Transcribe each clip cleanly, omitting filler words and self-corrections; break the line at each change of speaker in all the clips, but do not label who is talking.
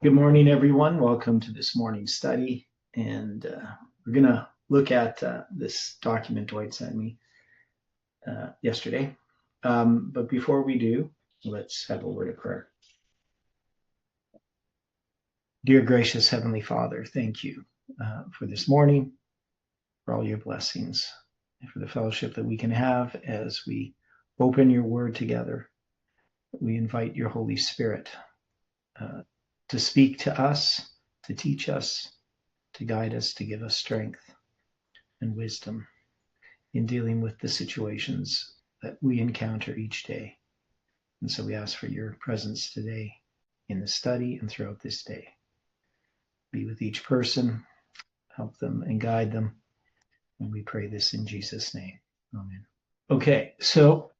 Good morning, everyone. Welcome to this morning's study. And we're going to look at this document Dwight sent me yesterday. But before we do, let's have a word of prayer. Dear gracious Heavenly Father, thank you for this morning, for all your blessings, and for the fellowship that we can have as we open your word together. We invite your Holy Spirit to speak to us, to teach us, to guide us, to give us strength and wisdom in dealing with the situations that we encounter each day. And so we ask for your presence today in the study and throughout this day. Be with each person, help them and guide them. And we pray this in Jesus' name. Amen. Okay, so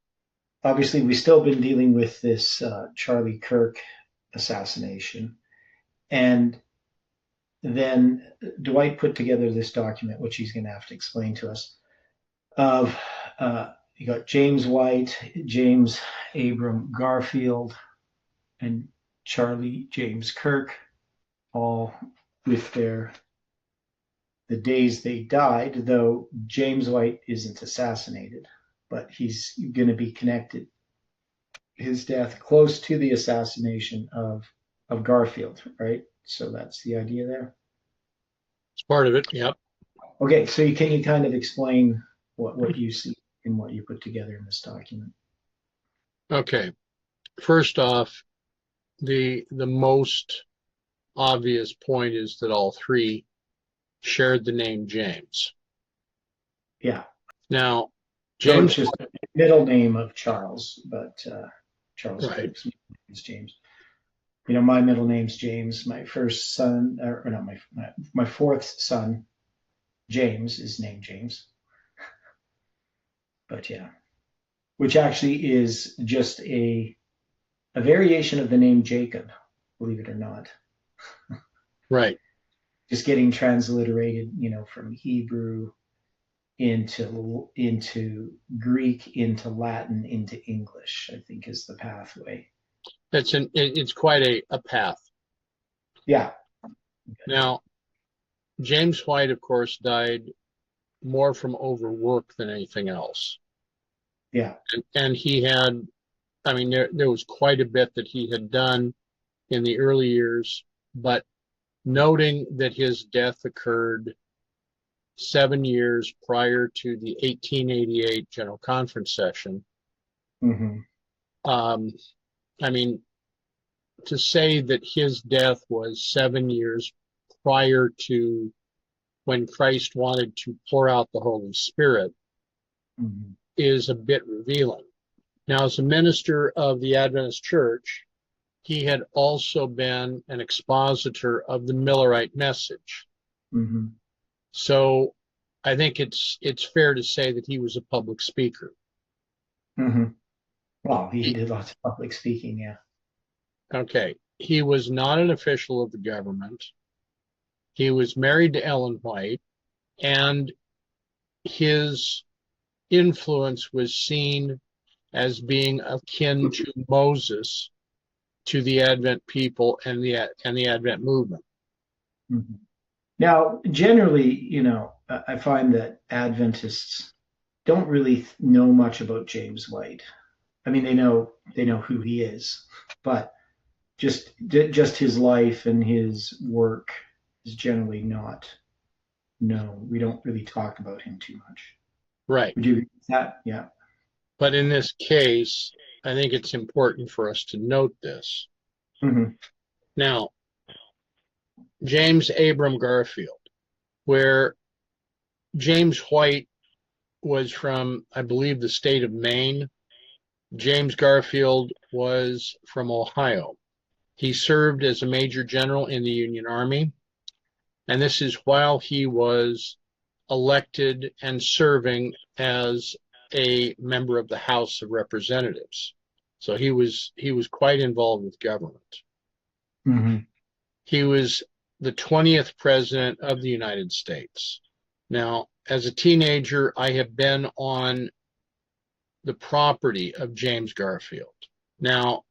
obviously we've still been dealing with this Charlie Kirk assassination. And then Dwight put together this document, which he's going to have to explain to us, of you got James White, James Abram Garfield, and Charlie James Kirk, all with the days they died, though James White isn't assassinated, but he's going to be connected, his death close to the assassination of Garfield, right? So that's the idea there.
It's part of it, yep.
Okay, so can you kind of explain what you see in what you put together in this document?
Okay. First off, the most obvious point is that all three shared the name James.
Yeah.
Now,
James
James,
is the middle name of Charles, but Charles
right.
Kirk's is James. You know, my middle name's James. My first son, or not my fourth son, James, is named James. But yeah, which actually is just a variation of the name Jacob, believe it or not.
Right.
Just getting transliterated, from Hebrew into Greek, into Latin, into English, I think is the pathway.
It's quite a path.
Yeah.
Now, James White, of course, died more from overwork than anything else.
Yeah.
And he had, there was quite a bit that he had done in the early years, but noting that his death occurred 7 years prior to the 1888 General Conference session.
Mm-hmm.
To say that his death was 7 years prior to when Christ wanted to pour out the Holy Spirit
Mm-hmm.
is a bit revealing. Now, as a minister of the Adventist Church, he had also been an expositor of the Millerite message.
Mm-hmm.
So I think it's fair to say that he was a public speaker.
Mm-hmm. Well, he did lots of public speaking, yeah.
Okay. He was not an official of the government. He was married to Ellen White, and his influence was seen as being akin to Moses to the Advent people and the Advent movement.
Mm-hmm. Now, generally, I find that Adventists don't really know much about James White. I mean, they know who he is, but just his life and his work is generally not known. We don't really talk about him too much.
Right.
Would you agree with that? Yeah.
But in this case, I think it's important for us to note this.
Mm-hmm.
Now, James Abram Garfield, where James White was from, I believe, the state of Maine. James Garfield was from Ohio. He served as a major general in the Union Army, and this is while he was elected and serving as a member of the House of Representatives. So he was quite involved with government.
Mm-hmm.
He was the 20th president of the United States. Now, as a teenager, I have been on the property of James Garfield. Now,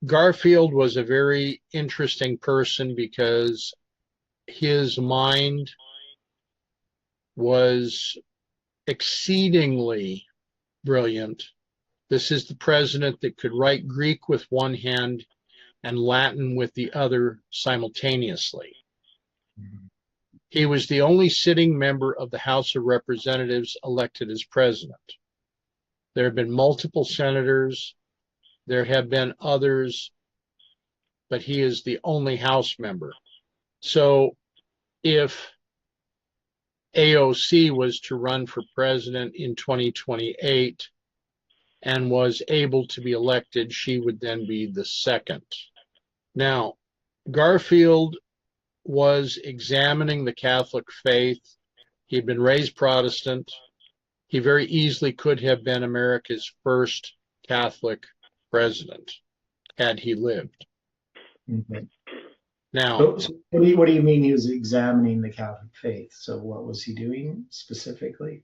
Garfield was a very interesting person because his mind was exceedingly brilliant. This is the president that could write Greek with one hand and Latin with the other simultaneously.
Mhm.
He was the only sitting member of the House of Representatives elected as president. There have been multiple senators, there have been others, but he is the only House member. So if AOC was to run for president in 2028 and was able to be elected, she would then be the second. Now, Garfield was examining the Catholic faith. He'd been raised Protestant. He very easily could have been America's first Catholic president had he lived.
Okay.
Now,
So what do you mean he was examining the Catholic faith? So what was he doing specifically?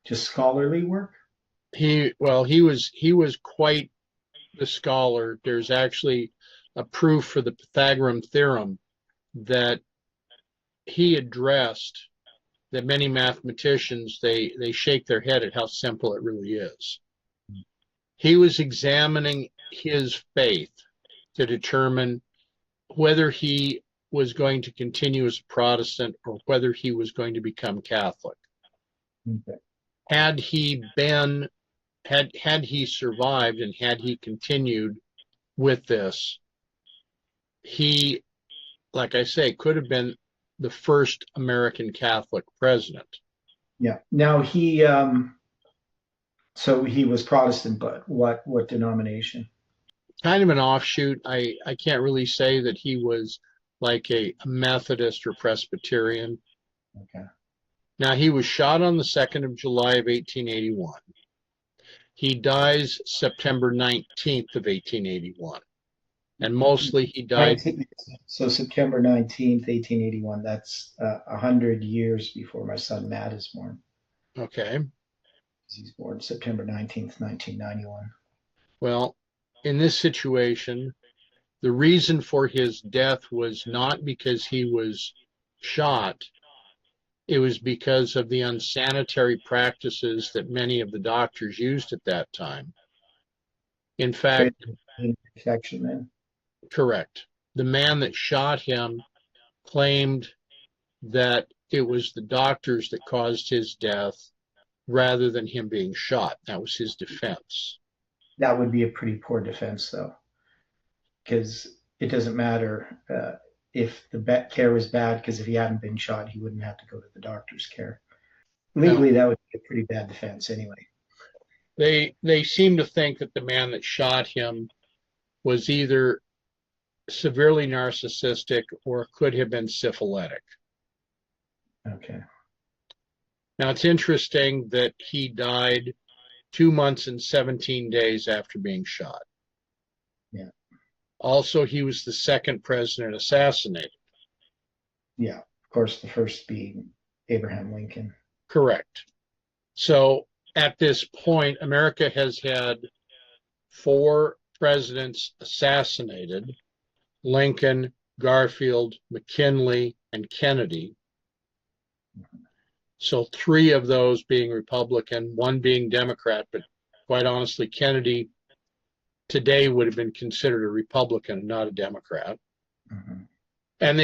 Just scholarly work?
he was quite the scholar. There's actually a proof for the Pythagorean theorem that he addressed that many mathematicians they shake their head at how simple it really is. He was examining his faith to determine whether he was going to continue as a Protestant or whether he was going to become Catholic.
Okay.
Had he been had he survived and had he continued with this, he, like I say, could have been the first American Catholic president.
Yeah. Now so he was Protestant, but what denomination?
Kind of an offshoot. I can't really say that he was like a Methodist or Presbyterian.
Okay.
Now, he was shot on the 2nd of July of 1881. He dies September 19th of 1881. And mostly he died.
19, so September 19th, 1881. That's 100 years before my son Matt is born.
Okay.
He's born September 19th, 1991.
Well, in this situation, the reason for his death was not because he was shot. It was because of the unsanitary practices that many of the doctors used at that time. In fact,
Infection then.
correct. The man that shot him claimed that it was the doctors that caused his death rather than him being shot. That was his defense.
That would be a pretty poor defense, though, because it doesn't matter if the care was bad, because if he hadn't been shot, he wouldn't have to go to the doctor's care.
Now,
Legally, that would be a pretty bad defense anyway.
they seem to think that the man that shot him was either severely narcissistic or could have been syphilitic.
Okay.
Now, it's interesting that he died 2 months and 17 days after being shot.
Yeah.
Also, he was the second president assassinated.
Yeah. Of course, the first being Abraham Lincoln.
Correct. So at this point, America has had 4 presidents assassinated: Lincoln, Garfield, McKinley, and Kennedy. So 3 of those being Republican, 1 being Democrat, but quite honestly, Kennedy today would have been considered a Republican, not a Democrat.
Mm-hmm.
And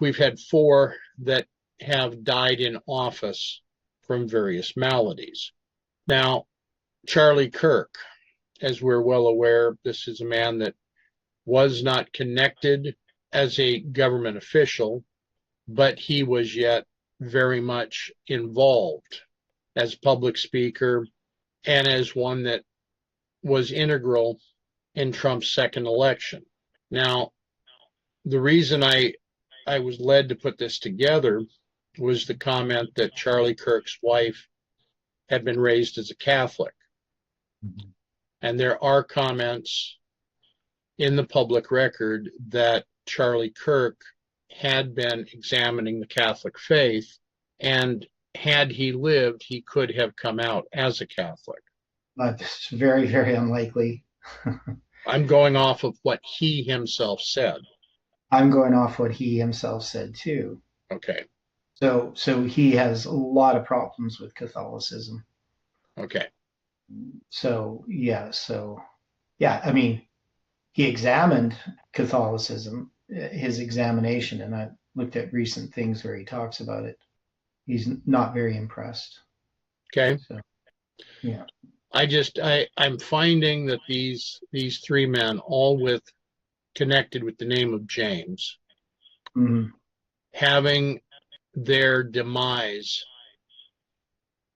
we've had 4 that have died in office from various maladies. Now, Charlie Kirk, as we're well aware, this is a man that was not connected as a government official, but he was yet very much involved as a public speaker and as one that was integral in Trump's second election. Now, the reason I was led to put this together was the comment that Charlie Kirk's wife had been raised as a Catholic.
Mm-hmm.
And there are comments in the public record that Charlie Kirk had been examining the Catholic faith, and had he lived, he could have come out as a Catholic.
But it's very, very unlikely.
I'm going off of what he himself said.
I'm going off what he himself said too.
Okay.
So he has a lot of problems with Catholicism.
Okay.
So I mean, he examined Catholicism, his examination, and I looked at recent things where he talks about it. He's not very impressed.
Okay.
So yeah.
I'm finding that these three men, all connected with the name of James,
Mm-hmm.
having their demise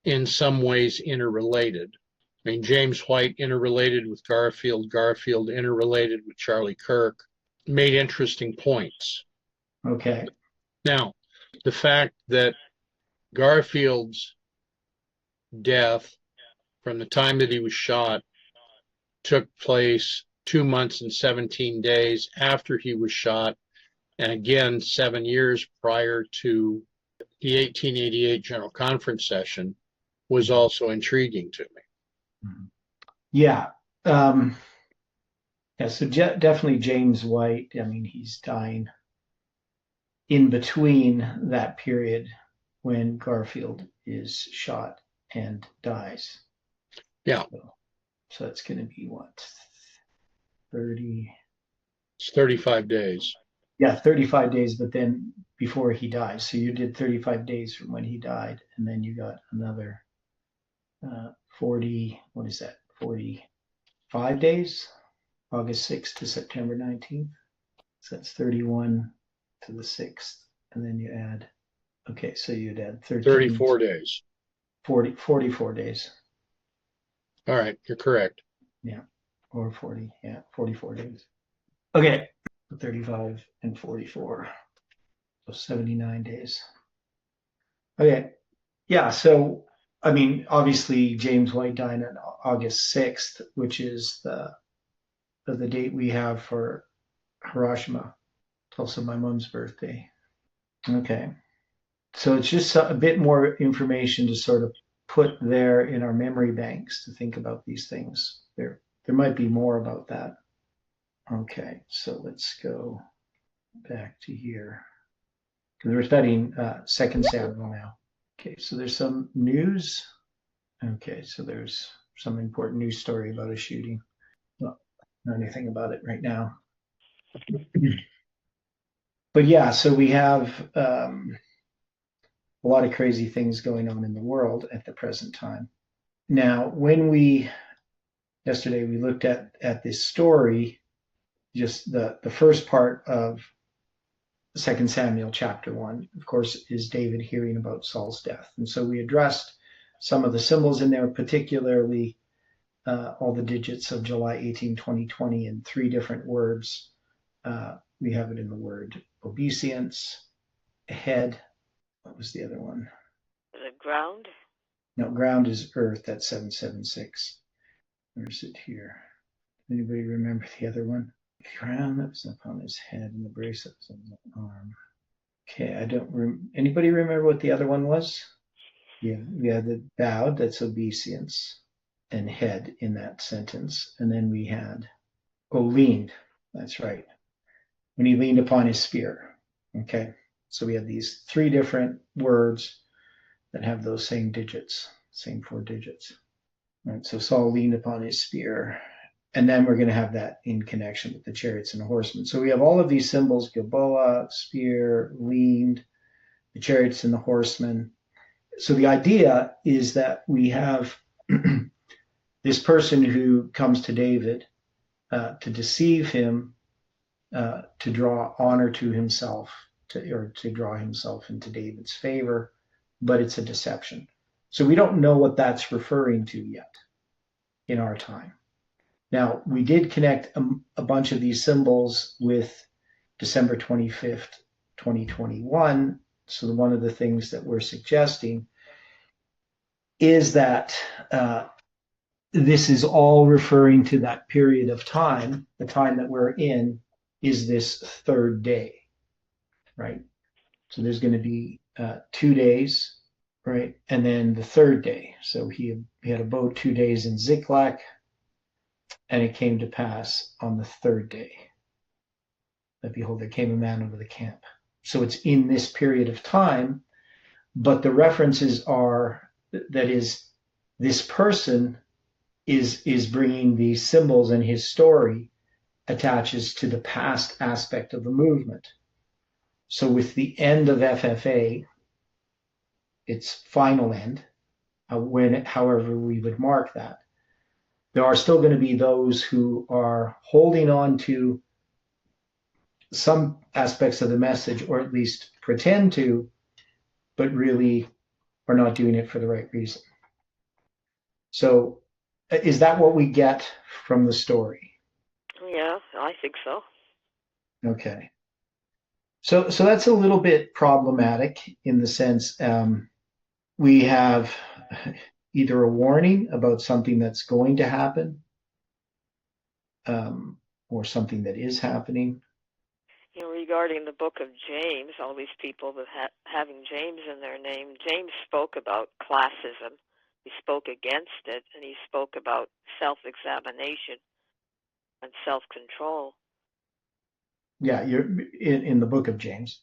in some ways interrelated. I mean, James White interrelated with Garfield, Garfield interrelated with Charlie Kirk, made interesting points.
Okay.
Now, the fact that Garfield's death from the time that he was shot took place 2 months and 17 days after he was shot, and again 7 years prior to the 1888 General Conference session, was also intriguing to me.
Yeah. Yeah. So definitely James White. I mean, he's dying in between that period when Garfield is shot and dies.
Yeah.
So that's going to be what, 30?
It's 35 days.
Yeah, 35 days, but then before he dies. So you did 35 days from when he died, and then you got another 40, what is that, 45 days? August 6th to September 19th. So that's 31 to the 6th. And then you add, okay, so you'd add
34 days.
44 days.
All right, you're correct.
Yeah, or 40, yeah, 44 days. Okay, 35 and 44, so 79 days. Okay, yeah, so, I mean, obviously James White died on August 6th, which is the date we have for Hiroshima. It's also my mom's birthday. Okay, so it's just a bit more information to sort of put there in our memory banks to think about these things. There might be more about that. Okay, so let's go back to here because we're studying Second Samuel now. Okay, so there's some news. Okay, so there's some important news story about a shooting. Well, not anything about it right now. But yeah, so we have a lot of crazy things going on in the world at the present time. Now, yesterday we looked at this story, just the first part of Second Samuel chapter 1, of course, is David hearing about Saul's death. And so we addressed some of the symbols in there, particularly all the digits of July 18, 2020 in three different words. We have it in the word obeisance, head. What was the other one?
The ground?
No, ground is earth. That's 776. Where's it here? Anybody remember the other one? The crown that was upon his head and the bracelet was on his arm. Okay, I don't anybody remember what the other one was? Yeah, we had the bowed, that's obeisance, and head in that sentence. And then we had, leaned, that's right, when he leaned upon his spear. Okay, so we have these three different words that have those same digits, same four digits. All right, so Saul leaned upon his spear. And then we're going to have that in connection with the chariots and the horsemen. So we have all of these symbols: Gilboa, spear, leaned, the chariots and the horsemen. So the idea is that we have this person who comes to David to deceive him, to draw honor to himself, or to draw himself into David's favor, but it's a deception. So we don't know what that's referring to yet in our time. Now, we did connect a bunch of these symbols with December 25th, 2021. So one of the things that we're suggesting is that this is all referring to that period of time. The time that we're in is this third day, right? So there's going to be 2 days, right? And then the third day. So he had abode 2 days in Ziklag. And it came to pass on the third day that, behold, there came a man out of the camp. So it's in this period of time, but the references are, that is, this person is bringing these symbols, and his story attaches to the past aspect of the movement. So with the end of FFA, its final end, however we would mark that, there are still going to be those who are holding on to some aspects of the message, or at least pretend to, but really are not doing it for the right reason. So is that what we get from the story?
Yeah, I think so.
Okay. So that's a little bit problematic in the sense, we have either a warning about something that's going to happen, or something that is happening.
Regarding the book of James, all these people that having James in their name, James spoke about classism. He spoke against it, and he spoke about self-examination and self-control.
Yeah, you're in the book of James.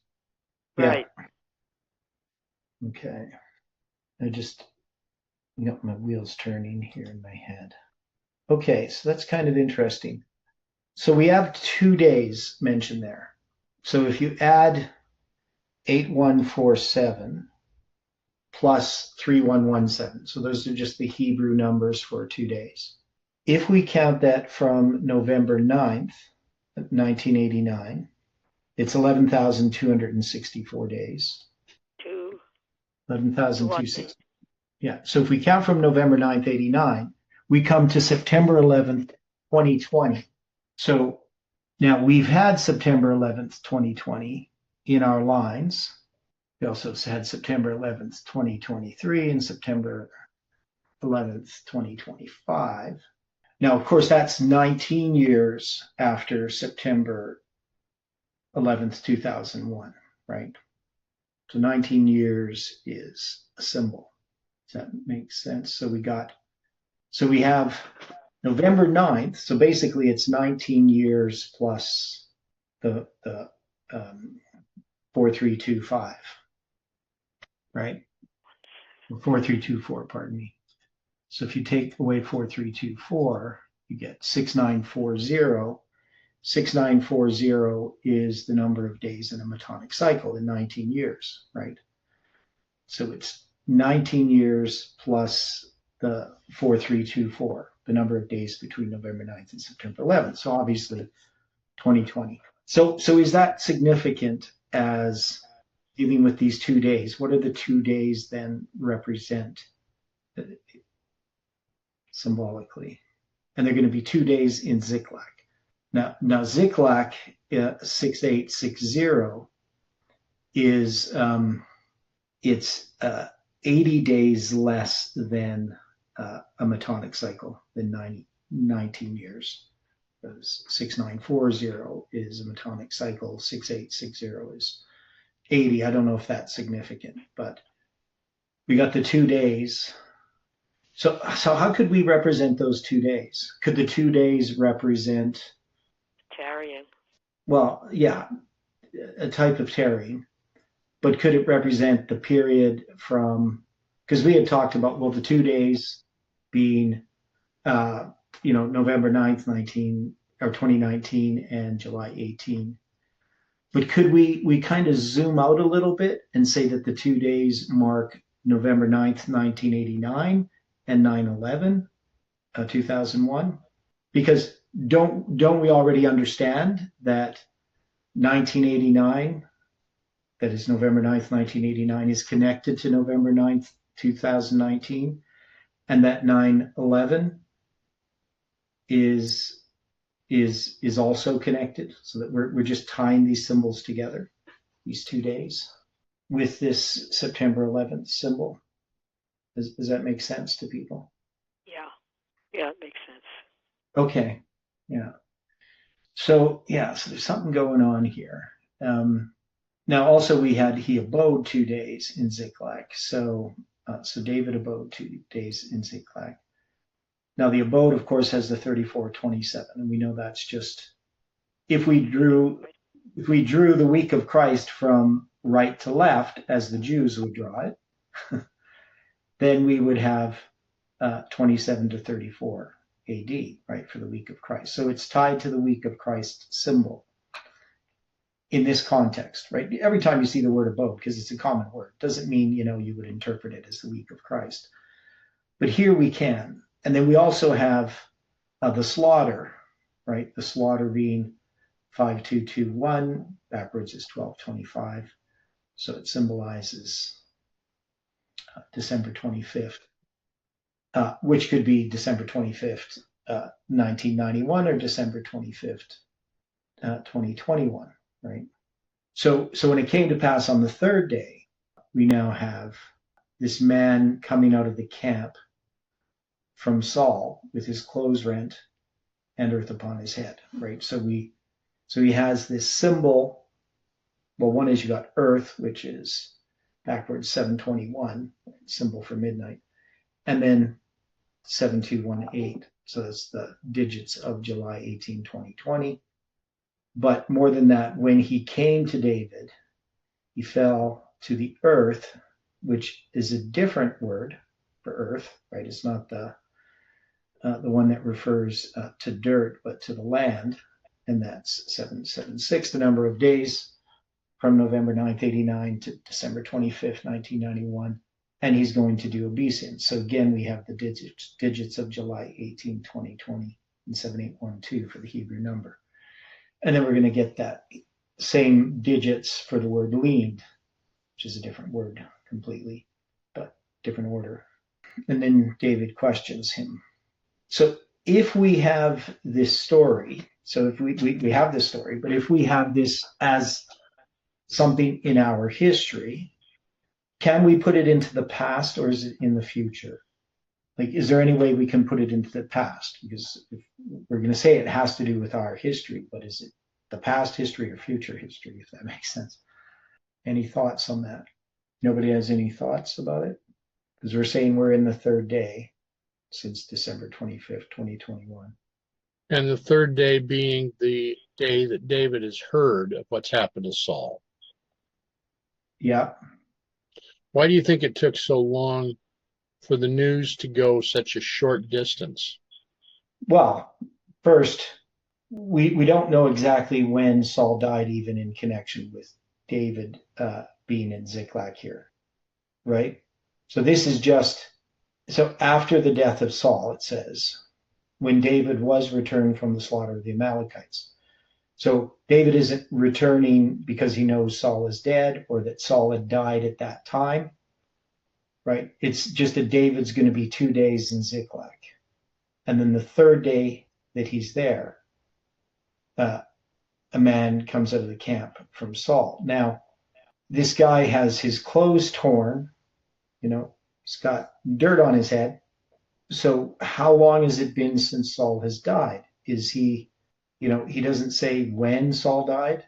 Right.
Yeah. Okay. I just got my wheels turning here in my head. Okay, so that's kind of interesting. So we have 2 days mentioned there. So if you add 8147 plus 3117, so those are just the Hebrew numbers for 2 days. If we count that from November 9th, 1989, it's 11,264 days. 11,260. Yeah. So if we count from November 9th, 89, we come to September 11th, 2020. So now we've had September 11th, 2020 in our lines. We also had September 11th, 2023 and September 11th, 2025. Now, of course, that's 19 years after September 11th, 2001, right? So 19 years is a symbol. Does that make sense? So we have November 9th. So basically it's 19 years plus the 4325, right? 4324, pardon me. So if you take away 4324, you get 6940. 6940 is the number of days in a Metonic cycle in 19 years, right? So it's 19 years plus the 4324, the number of days between November 9th and September 11th. So obviously 2020. So is that significant as dealing with these 2 days? What are the 2 days then represent symbolically? And they're going to be 2 days in Ziklag. Now Ziklag 6860 is it's 80 days less than a Metonic cycle, than 19 years. 6940 is a Metonic cycle, 6860 is 80. I don't know if that's significant, but we got the 2 days. So how could we represent those 2 days? Could the 2 days represent
tarrying?
Well, yeah, a type of tarrying, but could it represent the period from, because we had talked about, well, the 2 days being, November 9th, 2019 and July 18. But could we kind of zoom out a little bit and say that the 2 days mark November 9th, 1989 and 9/11, 2001? Because don't we already understand that 1989, that is November 9th, 1989, is connected to November 9th, 2019, and that 9/11 is also connected, so that we're just tying these symbols together, these 2 days, with this September 11th symbol. Does that make sense to people?
Yeah, it makes sense.
Okay, yeah. So there's something going on here. Now also he abode 2 days in Ziklag. So David abode 2 days in Ziklag. Now the abode, of course, has the 34:27, and we know that's just if we drew the week of Christ from right to left, as the Jews would draw it, then we would have 27 to 34 AD, right, for the week of Christ. So it's tied to the week of Christ symbol in this context, right? Every time you see the word abode, because it's a common word, doesn't mean, you would interpret it as the week of Christ. But here we can. And then we also have the slaughter, right? The slaughter being 5221, backwards is 1225. So it symbolizes December 25th, which could be December 25th, 1991 or December 25th, 2021, right? So when it came to pass on the third day, we now have this man coming out of the camp from Saul with his clothes rent and earth upon his head, right? So he has this symbol. Well, one is you got earth, which is backwards 721, symbol for midnight, and then 7218. So that's the digits of July 18, 2020. But more than that, when he came to David, he fell to the earth, which is a different word for earth, right? It's not the one that refers to dirt, but to the land, and that's 776, the number of days from November 9th, 89 to December 25th, 1991, and he's going to do obeisance. So again, we have the digits of July 18, 2020, and 7812 for the Hebrew number. And then we're going to get that same digits for the word leaned, which is a different word completely, but different order. And then David questions him. So if we have this story, so if we have this story, but if we have this as something in our history, can we put it into the past or is it in the future? Like, is there any way we can put it into the past? Because if we're going to say it has to do with our history, but is it the past history or future history, if that makes sense? Any thoughts on that? Nobody has any thoughts about it? Because we're saying we're in the third day since December 25th, 2021.
And the third day being the day that David has heard of what's happened to Saul.
Yeah.
Why do you think it took so long for the news to go such a short distance?
Well, first, we don't know exactly when Saul died, even in connection with David being in Ziklag here, right? So this is just, so after the death of Saul, it says, when David was returned from the slaughter of the Amalekites. So David isn't returning because he knows Saul is dead or that Saul had died at that time, right? It's just that David's going to be 2 days in Ziklag. And then the third day that he's there, a man comes out of the camp from Saul. Now, this guy has his clothes torn, he's got dirt on his head. So how long has it been since Saul has died? Is he, he doesn't say when Saul died,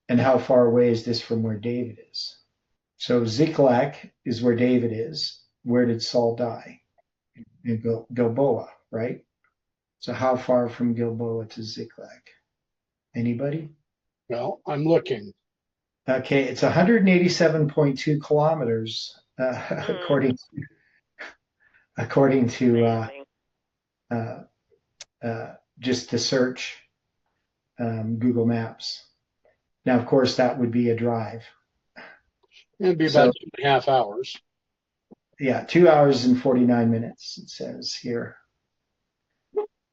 and how far away is this from where David is? So Ziklag is where David is. Where did Saul die? In Gilboa, right? So how far from Gilboa to Ziklag? Anybody?
Well, I'm looking.
Okay, it's 187.2 kilometers, according to just to search Google Maps. Now, of course, that would be a drive.
It'd be about 2.5 hours.
Yeah, 2 hours and 49 minutes, it says here,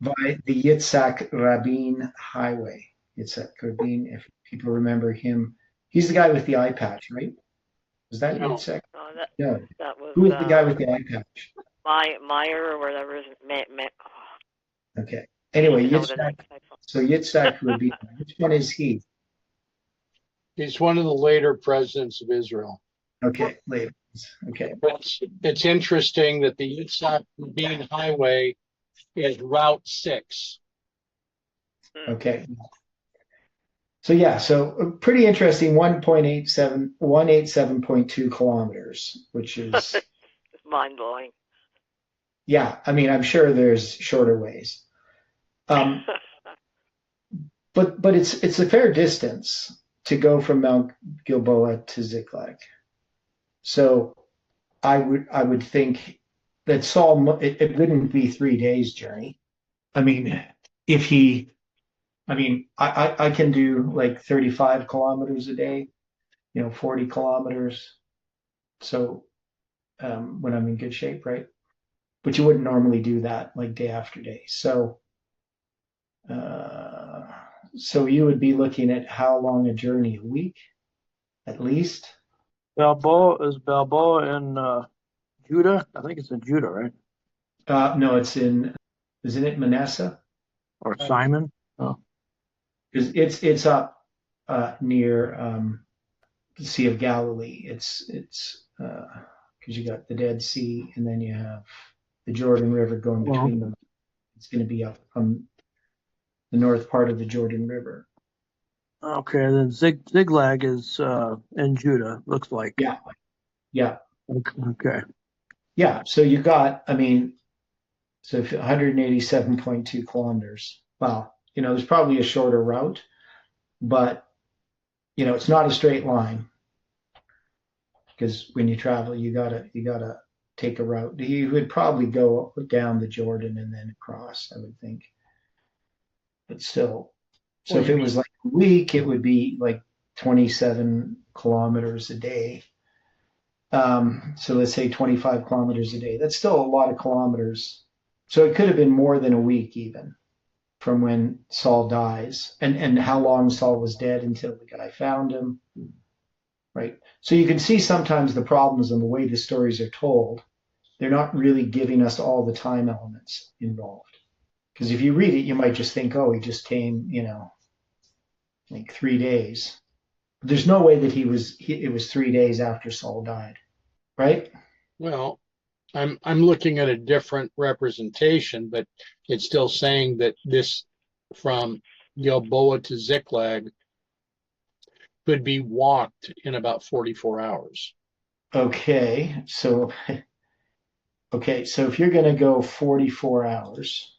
by the Yitzhak Rabin Highway. Yitzhak Rabin, if people remember him, he's the guy with the eye patch, right? Was that Yitzhak?
No, that was.
Who was the guy with the eye patch?
Meyer or whatever.
Okay. Anyway, Yitzhak. So Yitzhak Rabin, which one is he?
He's one of the later presidents of Israel.
Okay, later. Okay.
It's interesting that the Yitzhak Rabin Highway is Route 6.
Okay. So yeah, so pretty interesting, 187.2 kilometers, which is
mind-blowing.
Yeah, I mean, I'm sure there's shorter ways. Um, but it's a fair distance to go from Mount Gilboa to Ziklag. So I would think that Saul, it wouldn't be 3 days journey. I mean, if he, I mean, I can do like 35 kilometers a day, 40 kilometers. So when I'm in good shape, right? But you wouldn't normally do that like day after day. Uh, so you would be looking at how long a journey? A week at least?
Balboa in Judah? I think it's in Judah, right?
No, isn't it Manasseh?
Or Simon? Oh,
Because it's up near the Sea of Galilee. It's because you got the Dead Sea and then you have the Jordan River going
well,
between them. It's going to be up from the north part of the Jordan River.
okay. Then Ziklag is in Judah. Looks like.
Yeah, yeah,
Okay.
yeah. So you got, I mean, so 187.2 kilometers. Wow. There's probably a shorter route, but it's not a straight line because when you travel, you gotta take a route. You would probably go down the Jordan and then across, I would think. But still, so
Well,
if it was like a week, it would be like 27 kilometers a day. So let's say 25 kilometers a day. That's still a lot of kilometers. So it could have been more than a week even from when Saul dies and how long Saul was dead until the guy found him. Right. So you can see sometimes the problems in the way the stories are told. They're not really giving us all the time elements involved. Because if you read it, you might just think, oh, he just came, like 3 days. There's no way that it was 3 days after Saul died, right?
Well, I'm looking at a different representation, but it's still saying that this from Gilboa to Ziklag could be walked in about 44 hours.
Okay, so if you're going to go 44 hours,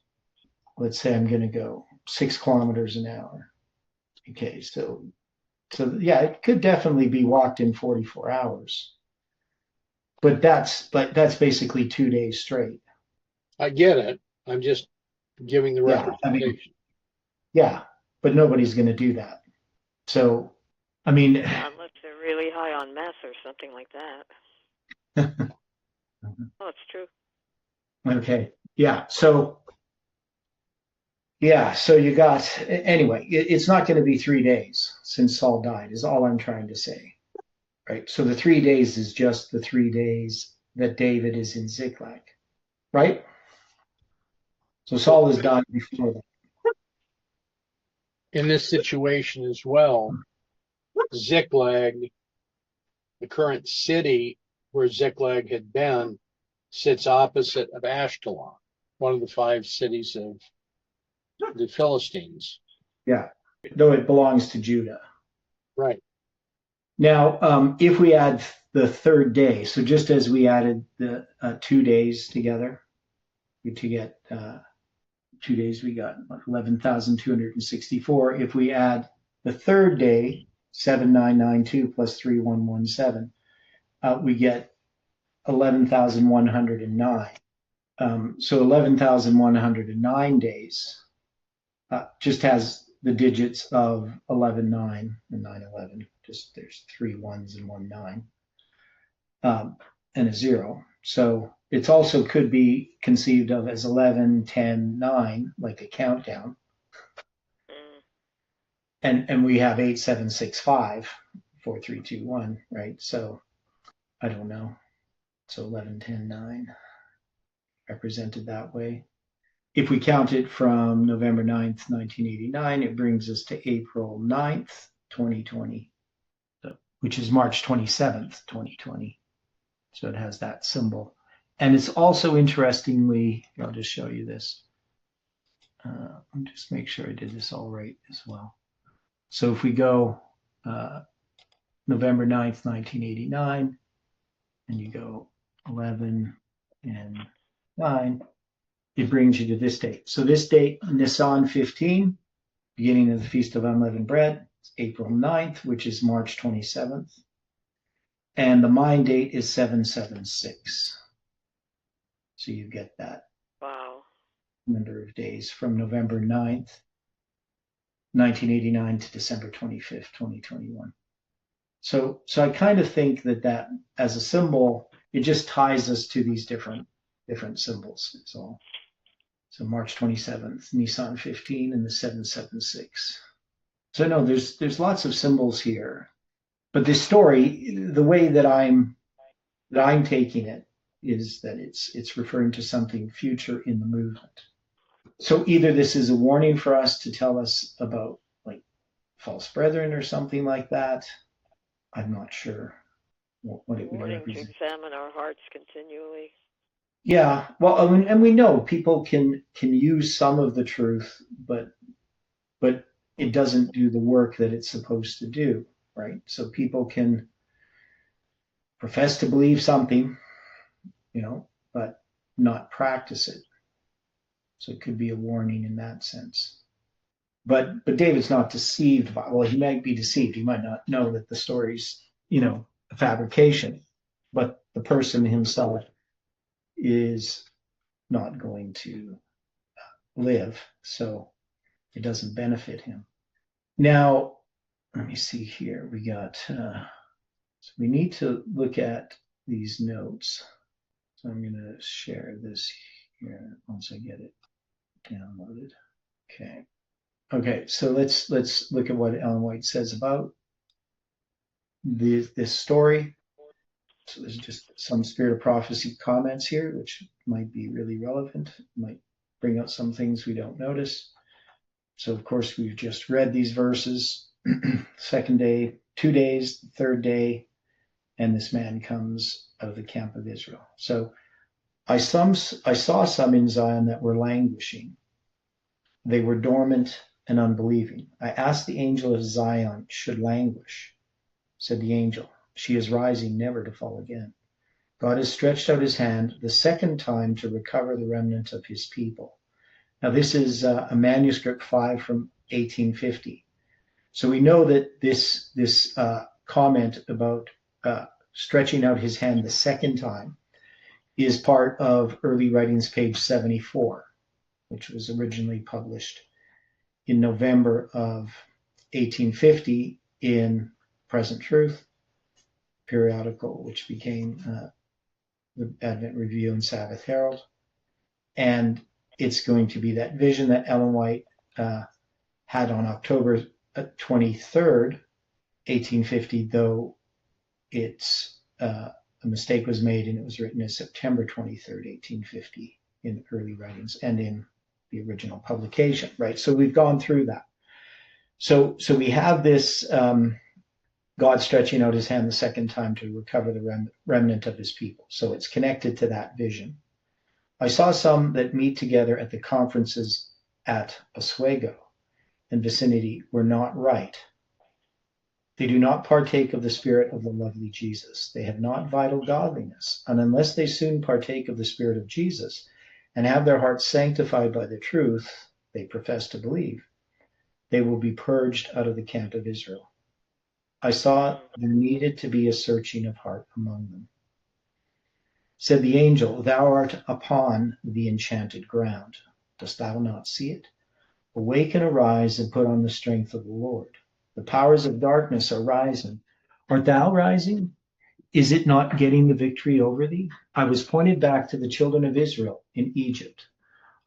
let's say I'm going to go 6 kilometers an hour. Okay, so yeah, it could definitely be walked in 44 hours. But that's basically 2 days straight.
I get it. I'm just giving the
Yeah, I mean,
representation.
yeah, but nobody's going to do that. So, I mean,
Unless they're really high on meth or something like that. Oh, it's true.
okay, yeah. So you got anyway. It's not going to be 3 days since Saul died. Is all I'm trying to say, right? So the 3 days is just the 3 days that David is in Ziklag, right? So Saul has died before that.
In this situation as well, Ziklag, the current city where Ziklag had been, sits opposite of Ashkelon, one of the 5 cities of the Philistines.
Yeah, though it belongs to Judah.
Right.
Now, if we add the third day, so just as we added the 2 days together, to get 2 days, we got 11,264. If we add the third day, 7,992 plus 3,117, we get 11,109. So 11,109 days just has the digits of 11, 9, and 9, 11. Just there's 3 ones and 1 9, and a 0. So it also could be conceived of as 11, 10, 9, like a countdown. And we have 8, 7, 6, 5, 4, 3, 2, 1, right? So I don't know. So 11, 10, 9 represented that way. If we count it from November 9th, 1989, it brings us to April 9th, 2020, which is March 27th, 2020. So it has that symbol. And it's also interestingly, I'll just show you this. I'll just make sure I did this all right as well. So if we go November 9th, 1989, and you go 11 and 9, it brings you to this date. So this date, Nisan 15, beginning of the Feast of Unleavened Bread, April 9th, which is March 27th. And the mine date is 776. So you get that
Wow.
number of days from November 9th, 1989 to December 25th, 2021. So I kind of think that as a symbol, it just ties us to these different symbols. It's all. So March 27th, Nisan 15, and the 776. So no, there's lots of symbols here, but this story, the way that I'm taking it, is that it's referring to something future in the movement. So either this is a warning for us to tell us about like false brethren or something like that. I'm not sure what it would
Warning to
represent.
examine our hearts continually.
Yeah, well, and we know people can use some of the truth, but it doesn't do the work that it's supposed to do, right? So people can profess to believe something, but not practice it. So it could be a warning in that sense. But David's not deceived by, well, he might be deceived. He might not know that the story's, a fabrication, but the person himself is not going to live, so it doesn't benefit him. Now, let me see here. We got, so we need to look at these notes. So I'm going to share this here once I get it downloaded. Okay, so let's look at what Ellen White says about this story. So there's just some Spirit of Prophecy comments here, which might be really relevant, might bring out some things we don't notice. So, of course, we've just read these verses. Second day, 2 days, the third day, and this man comes out of the camp of Israel. So I saw some in Zion that were languishing. They were dormant and unbelieving. I asked the angel of Zion should languish. Said the angel, she is rising, never to fall again. God has stretched out his hand the second time to recover the remnant of his people. Now, this is a manuscript 5 from 1850. So we know that this comment about stretching out his hand the second time is part of Early Writings, page 74, which was originally published in November of 1850 in Present Truth periodical, which became the Advent Review and Sabbath Herald. And it's going to be that vision that Ellen White had on October 23rd, 1850, though it's a mistake was made and it was written as September 23rd, 1850 in the Early Writings and in the original publication, right? So we've gone through that. So we have this God stretching out his hand the second time to recover the remnant of his people. So it's connected to that vision. I saw some that meet together at the conferences at Oswego and vicinity were not right. They do not partake of the spirit of the lovely Jesus. They have not vital godliness. And unless they soon partake of the spirit of Jesus and have their hearts sanctified by the truth they profess to believe, they will be purged out of the camp of Israel. I saw there needed to be a searching of heart among them. Said the angel, thou art upon the enchanted ground. Dost thou not see it? Awake and arise and put on the strength of the Lord. The powers of darkness are rising. Art thou rising? Is it not getting the victory over thee? I was pointed back to the children of Israel in Egypt.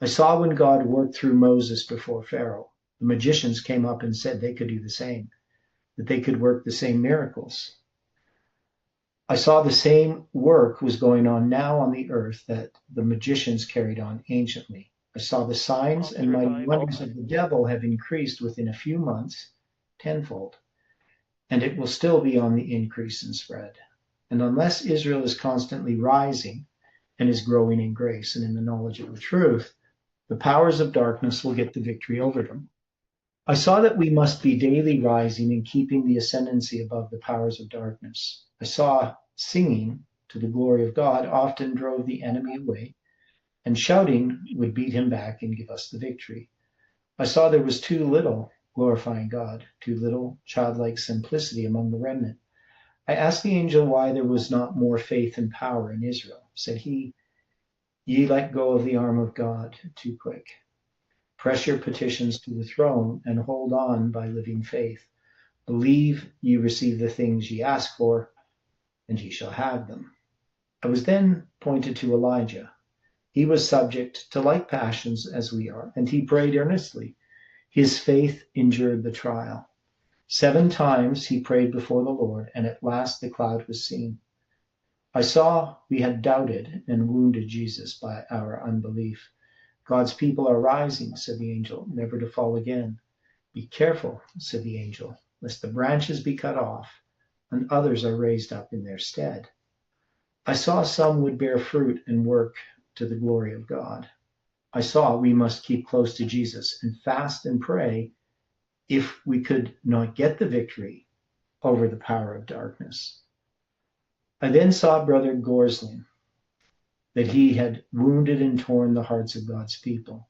I saw when God worked through Moses before Pharaoh. The magicians came up and said they could do the same, that they could work the same miracles. I saw the same work was going on now on the earth that the magicians carried on anciently. I saw the signs and mighty wonders of the devil have increased within a few months tenfold, and it will still be on the increase and spread. And unless Israel is constantly rising and is growing in grace and in the knowledge of the truth, the powers of darkness will get the victory over them. I saw that we must be daily rising and keeping the ascendancy above the powers of darkness. I saw singing to the glory of God often drove the enemy away, and shouting would beat him back and give us the victory. I saw there was too little glorifying God, too little childlike simplicity among the remnant. I asked the angel why there was not more faith and power in Israel. Said he, "Ye let go of the arm of God too quick. Press your petitions to the throne and hold on by living faith. Believe ye receive the things ye ask for, and ye shall have them." I was then pointed to Elijah. He was subject to like passions as we are, and he prayed earnestly. His faith endured the trial. 7 times he prayed before the Lord, and at last the cloud was seen. I saw we had doubted and wounded Jesus by our unbelief. God's people are rising, said the angel, never to fall again. Be careful, said the angel, lest the branches be cut off, and others are raised up in their stead. I saw some would bear fruit and work to the glory of God. I saw we must keep close to Jesus and fast and pray if we could not get the victory over the power of darkness. I then saw Brother Gorsling, that he had wounded and torn the hearts of God's people.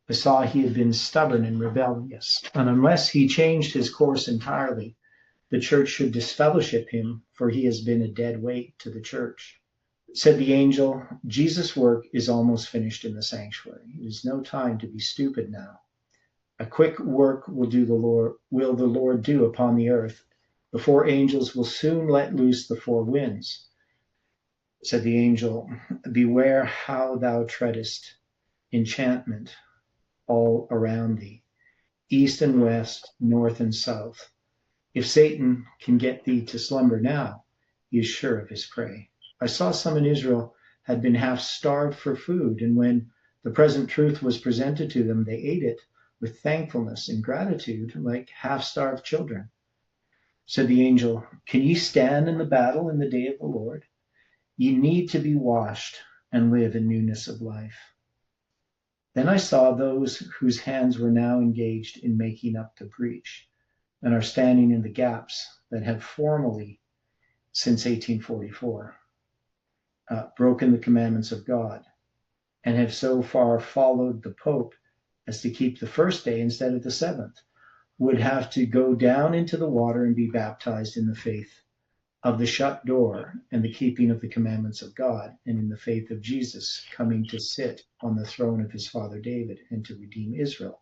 I saw he had been stubborn and rebellious, and unless he changed his course entirely, the church should disfellowship him, for he has been a dead weight to the church. Said the angel, Jesus' work is almost finished in the sanctuary. It is no time to be stupid now. A quick work will the Lord do upon the earth. The 4 angels will soon let loose the 4 winds. Said the angel, beware how thou treadest enchantment all around thee, east and west, north and south. If Satan can get thee to slumber now, he is sure of his prey. I saw some in Israel had been half starved for food, and when the present truth was presented to them, they ate it with thankfulness and gratitude, like half-starved children. Said the angel, can ye stand in the battle in the day of the Lord? Ye need to be washed and live in newness of life. Then I saw those whose hands were now engaged in making up the breach, and are standing in the gaps that have formally, since 1844, broken the commandments of God, and have so far followed the Pope as to keep the first day instead of the 7th, would have to go down into the water and be baptized in the faith of the shut door and the keeping of the commandments of God, and in the faith of Jesus coming to sit on the throne of his father David and to redeem Israel.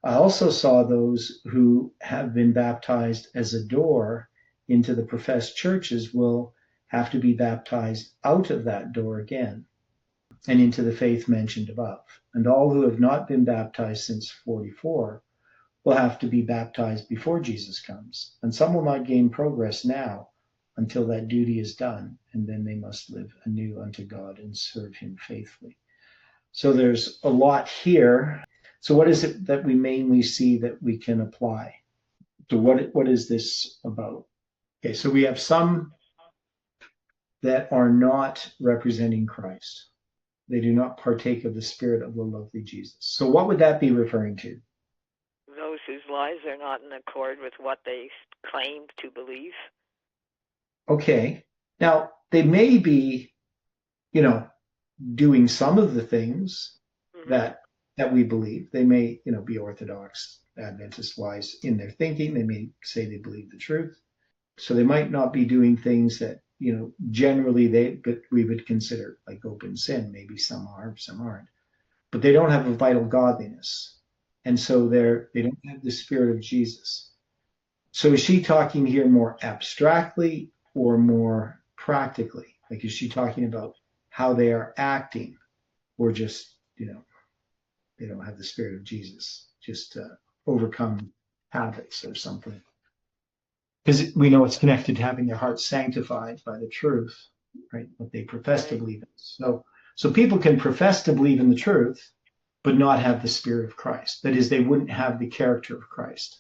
I also saw those who have been baptized as a door into the professed churches will have to be baptized out of that door again and into the faith mentioned above. And all who have not been baptized since 44 will have to be baptized before Jesus comes. And some will not gain progress now until that duty is done, and then they must live anew unto God and serve him faithfully. So there's a lot here. So what is it that we mainly see that we can apply? So what is this about? Okay, so we have some that are not representing Christ. They do not partake of the spirit of the lovely Jesus. So what would that be referring to?
Those whose lives are not in accord with what they claim to believe.
Okay. Now, they may be, doing some of the things that we believe. They may, be Orthodox, Adventist-wise in their thinking. They may say they believe the truth. So they might not be doing things that, generally we would consider like open sin. Maybe some are, some aren't. But they don't have a vital godliness. And so they don't have the spirit of Jesus. So is she talking here more abstractly or more practically? Like, is she talking about how they are acting, or just, they don't have the spirit of Jesus, just overcome habits or something? Because we know it's connected to having their hearts sanctified by the truth, right? What they profess to believe in. So people can profess to believe in the truth, but not have the spirit of Christ. That is, they wouldn't have the character of Christ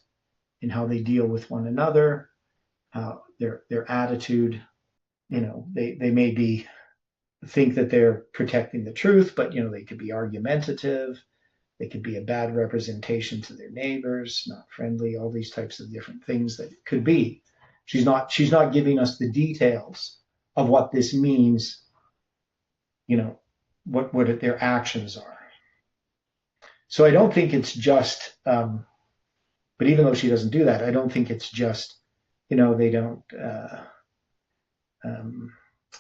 in how they deal with one another, their attitude. They may think that they're protecting the truth, but they could be argumentative. They could be a bad representation to their neighbors, not friendly, all these types of different things that it could be. She's not giving us the details of what this means, what their actions are. So I don't think it's just, but even though she doesn't do that, I don't think it's just, they don't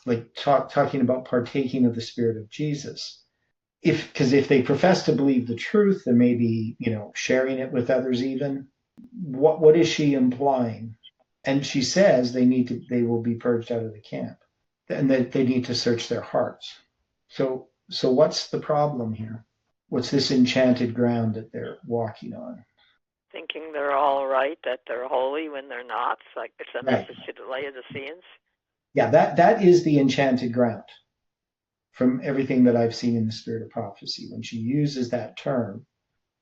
like talking about partaking of the Spirit of Jesus. Because if they profess to believe the truth, then maybe sharing it with others even. What is she implying? And she says they will be purged out of the camp, and that they need to search their hearts. So what's the problem here? What's this enchanted ground that they're walking on?
Thinking they're all right, that they're holy when they're not. Like it's a
Right.
message to the Laodiceans.
Yeah, that is the enchanted ground from everything that I've seen in the Spirit of Prophecy. When she uses that term,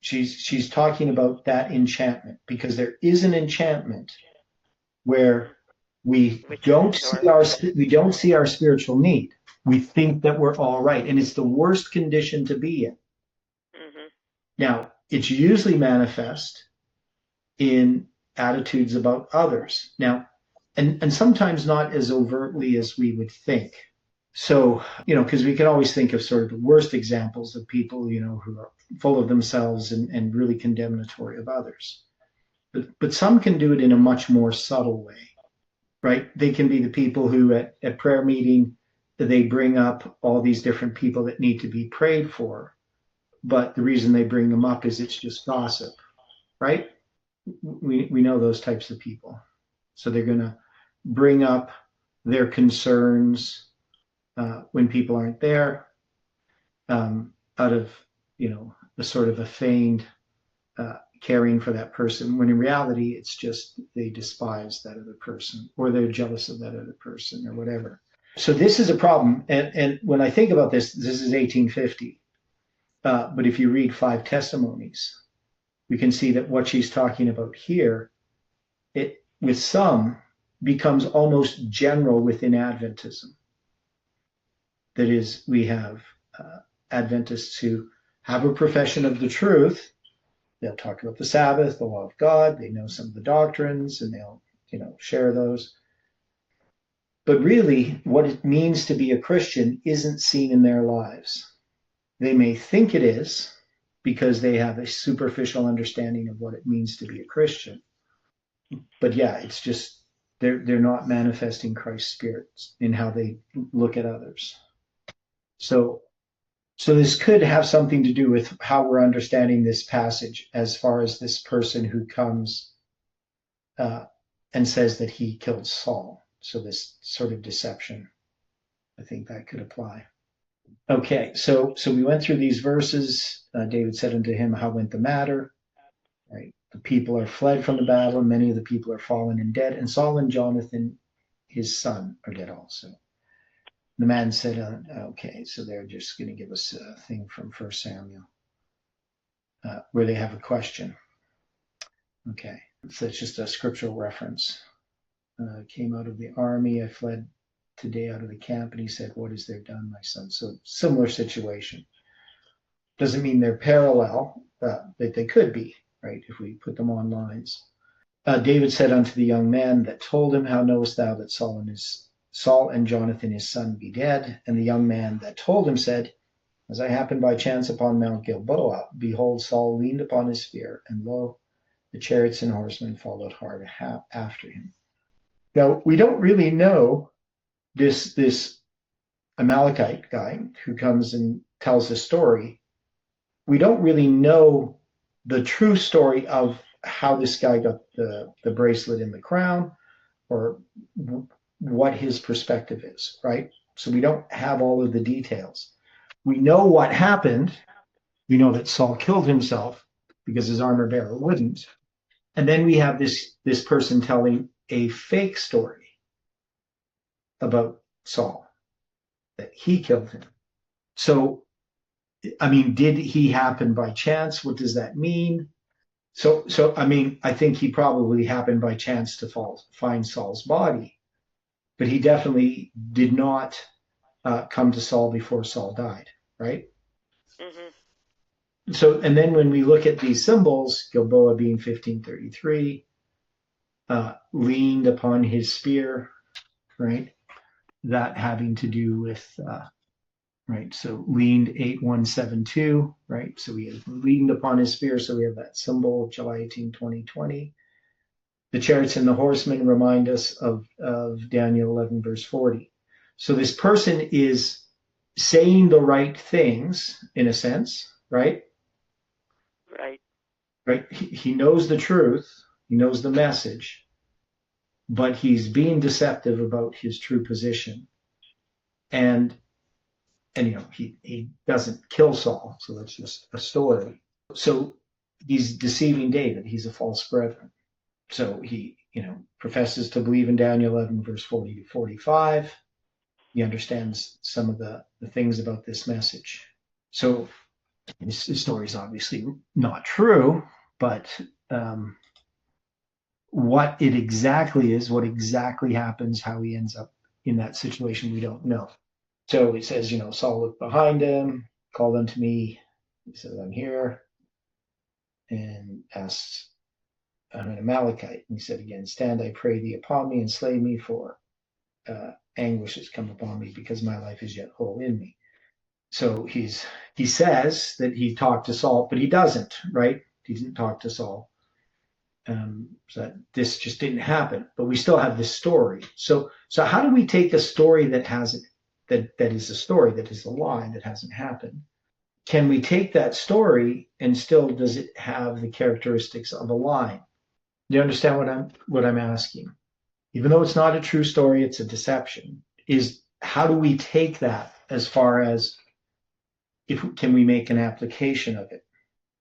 she's talking about that enchantment, because there is an enchantment where we don't see our spiritual need. We think that we're all right, and it's the worst condition to be in.
Mm-hmm.
Now, it's usually manifest in attitudes about others. Now, and sometimes not as overtly as we would think. So, because we can always think of sort of the worst examples of people, who are full of themselves and really condemnatory of others. But some can do it in a much more subtle way, right? They can be the people who at prayer meeting, they bring up all these different people that need to be prayed for. But the reason they bring them up is it's just gossip, right? We know those types of people. So they're going to bring up their concerns when people aren't there, out of, a sort of a feigned caring for that person, when in reality it's just they despise that other person, or they're jealous of that other person, or whatever. So this is a problem. And when I think about this is 1850. But if you read 5 Testimonies, we can see that what she's talking about here, it with some becomes almost general within Adventism. That is, we have Adventists who have a profession of the truth. They'll talk about the Sabbath, the law of God. They know some of the doctrines, and they'll, share those. But really, what it means to be a Christian isn't seen in their lives. They may think it is, because they have a superficial understanding of what it means to be a Christian. But yeah, it's just they're not manifesting Christ's Spirit in how they look at others. So this could have something to do with how we're understanding this passage, as far as this person who comes and says that he killed Saul. So this sort of deception, I think that could apply. Okay, so we went through these verses. David said unto him, how went the matter? Right. The people are fled from the battle, and many of the people are fallen and dead. And Saul and Jonathan, his son, are dead also. The man said, okay, so they're just going to give us a thing from 1 Samuel where they have a question. Okay, so it's just a scriptural reference. Came out of the army, I fled today out of the camp, and he said, what is there done, my son? So similar situation. Doesn't mean they're parallel, but they could be, right, if we put them on lines. David said unto the young man that told him, how knowest thou that Saul and Jonathan his son be dead? And the young man that told him said, as I happened by chance upon Mount Gilboa, behold, Saul leaned upon his spear, and lo, the chariots and horsemen followed hard after him. Now, we don't really know this Amalekite guy who comes and tells the story. We don't really know the true story of how this guy got the bracelet and the crown, or what his perspective is, right? So we don't have all of the details. We know what happened. We know that Saul killed himself because his armor bearer wouldn't. And then we have this person telling a fake story about Saul, that he killed him. So, I mean, did he happen by chance? What does that mean? So I mean, I think he probably happened by chance to find Saul's body, but he definitely did not come to Saul before Saul died, right? Mm-hmm. So, and then when we look at these symbols, Gilboa being 1533, leaned upon his spear, right? That having to do with, right? So leaned 8172, right? So we have leaned upon his spear. So we have that symbol of July 18, 2020. The chariots and the horsemen remind us of Daniel 11, verse 40. So this person is saying the right things in a sense, right?
Right.
Right. He knows the truth. He knows the message, but he's being deceptive about his true position. And he doesn't kill Saul, so that's just a story. So he's deceiving David. He's a false brethren. So he, professes to believe in Daniel 11, verse 40 to 45. He understands some of the things about this message. So his story is obviously not true, but what it exactly is, what exactly happens, how he ends up in that situation, we don't know. So it says, Saul looked behind him, called unto me. He says, I'm here. And asked, I'm an Amalekite. And he said again, stand, I pray thee, upon me and slay me, for anguish has come upon me, because my life is yet whole in me. So he says that he talked to Saul, but he doesn't, right? He didn't talk to Saul. So that this just didn't happen, but we still have this story. So how do we take a story that hasn't, that is a story, that is a lie, that hasn't happened? Can we take that story and still does it have the characteristics of a lie? Do you understand what I'm asking? Even though it's not a true story, it's a deception. How do we take that as far as can we make an application of it?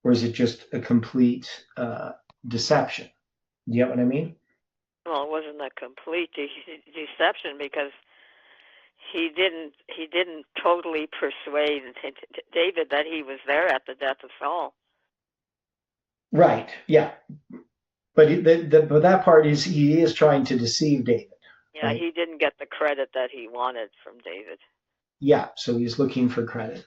Or is it just a complete deception? Do you get what I mean?
Well, it wasn't a complete deception, because he didn't totally persuade David that he was there at the death of Saul.
Right. Yeah. But but that part is he is trying to deceive David.
Yeah, right? He didn't get the credit that he wanted from David.
Yeah, so he's looking for credit.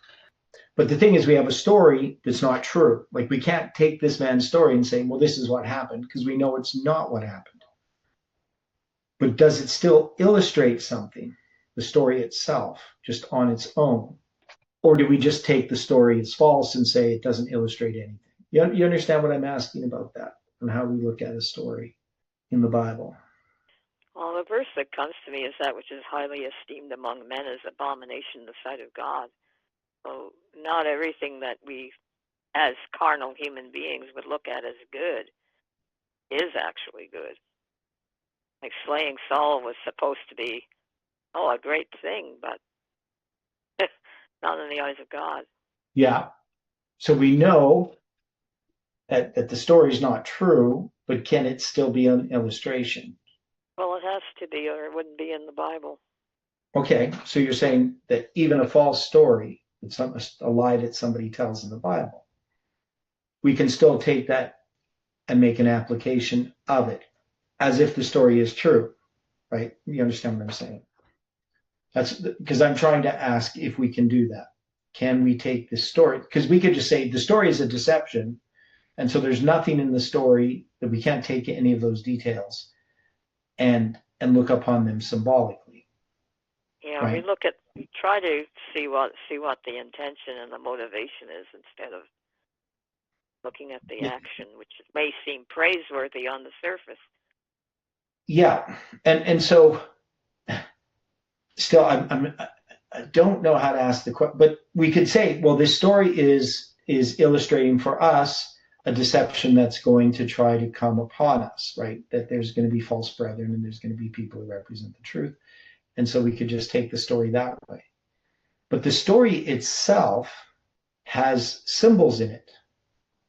But the thing is, we have a story that's not true. Like, we can't take this man's story and say, well, this is what happened, because we know it's not what happened. But does it still illustrate something, the story itself, just on its own? Or do we just take the story as false and say it doesn't illustrate anything? You understand what I'm asking about that, and how we look at a story in the Bible?
Well, the verse that comes to me is that which is highly esteemed among men is abomination in the sight of God. So not everything that we, as carnal human beings, would look at as good is actually good. Like slaying Saul was supposed to be, a great thing, but not in the eyes of God.
Yeah. So we know that the story is not true, but can it still be an illustration?
Well, it has to be, or it wouldn't be in the Bible.
Okay, so you're saying that even a false story, it's a lie that somebody tells in the Bible, we can still take that and make an application of it as if the story is true, right? You understand what I'm saying? That's because I'm trying to ask if we can do that. Can we take this story? Because we could just say the story is a deception, and so there's nothing in the story that we can't take any of those details and look upon them symbolically.
Yeah,
right?
we try to see what the intention and the motivation is, instead of looking at the action, which may seem praiseworthy on the surface.
Yeah, and so still, I don't know how to ask the question, but we could say, well, this story is illustrating for us a deception that's going to try to come upon us, right? That there's going to be false brethren and there's going to be people who represent the truth. And so we could just take the story that way. But the story itself has symbols in it.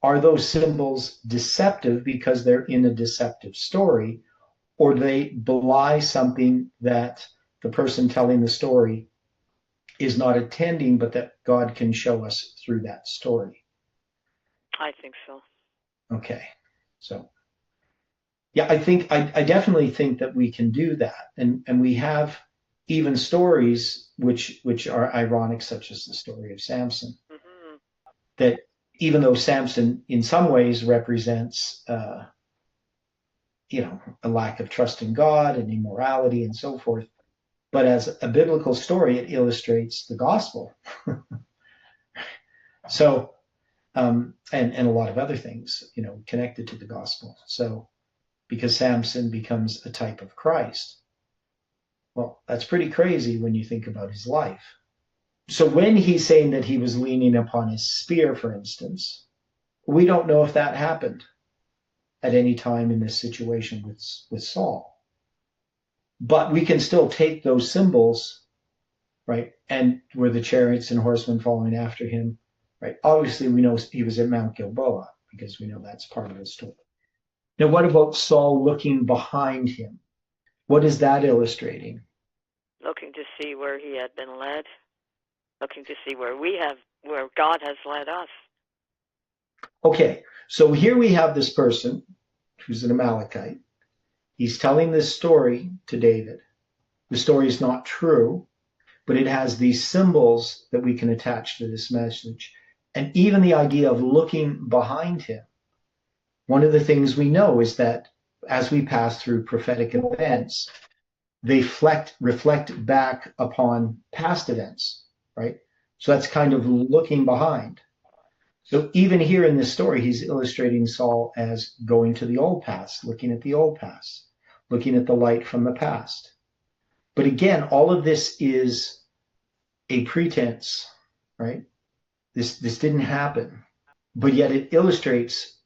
Are those symbols deceptive because they're in a deceptive story, or do they belie something that the person telling the story is not attending, but that God can show us through that story?
I think so.
Okay. So, yeah, I definitely think that we can do that. And we have even stories which are ironic, such as the story of Samson, mm-hmm. that even though Samson in some ways represents, a lack of trust in God and immorality and so forth, but as a biblical story, it illustrates the gospel. So, and a lot of other things, connected to the gospel. So, because Samson becomes a type of Christ. Well, that's pretty crazy when you think about his life. So when he's saying that he was leaning upon his spear, for instance, we don't know if that happened at any time in this situation with Saul. But we can still take those symbols, right? And were the chariots and horsemen following after him, right? Obviously, we know he was at Mount Gilboa because we know that's part of the story. Now, what about Saul looking behind him? What is that illustrating?
Looking to see where he had been led, looking to see where God has led us.
Okay, so here we have this person who's an Amalekite. He's telling this story to David. The story is not true, but it has these symbols that we can attach to this message. And even the idea of looking behind him. One of the things we know is that as we pass through prophetic events, they reflect back upon past events, right? So that's kind of looking behind. So even here in this story, he's illustrating Saul as going to the old past, looking at the old past, looking at the light from the past. But again, all of this is a pretense, right? This didn't happen, but yet it illustrates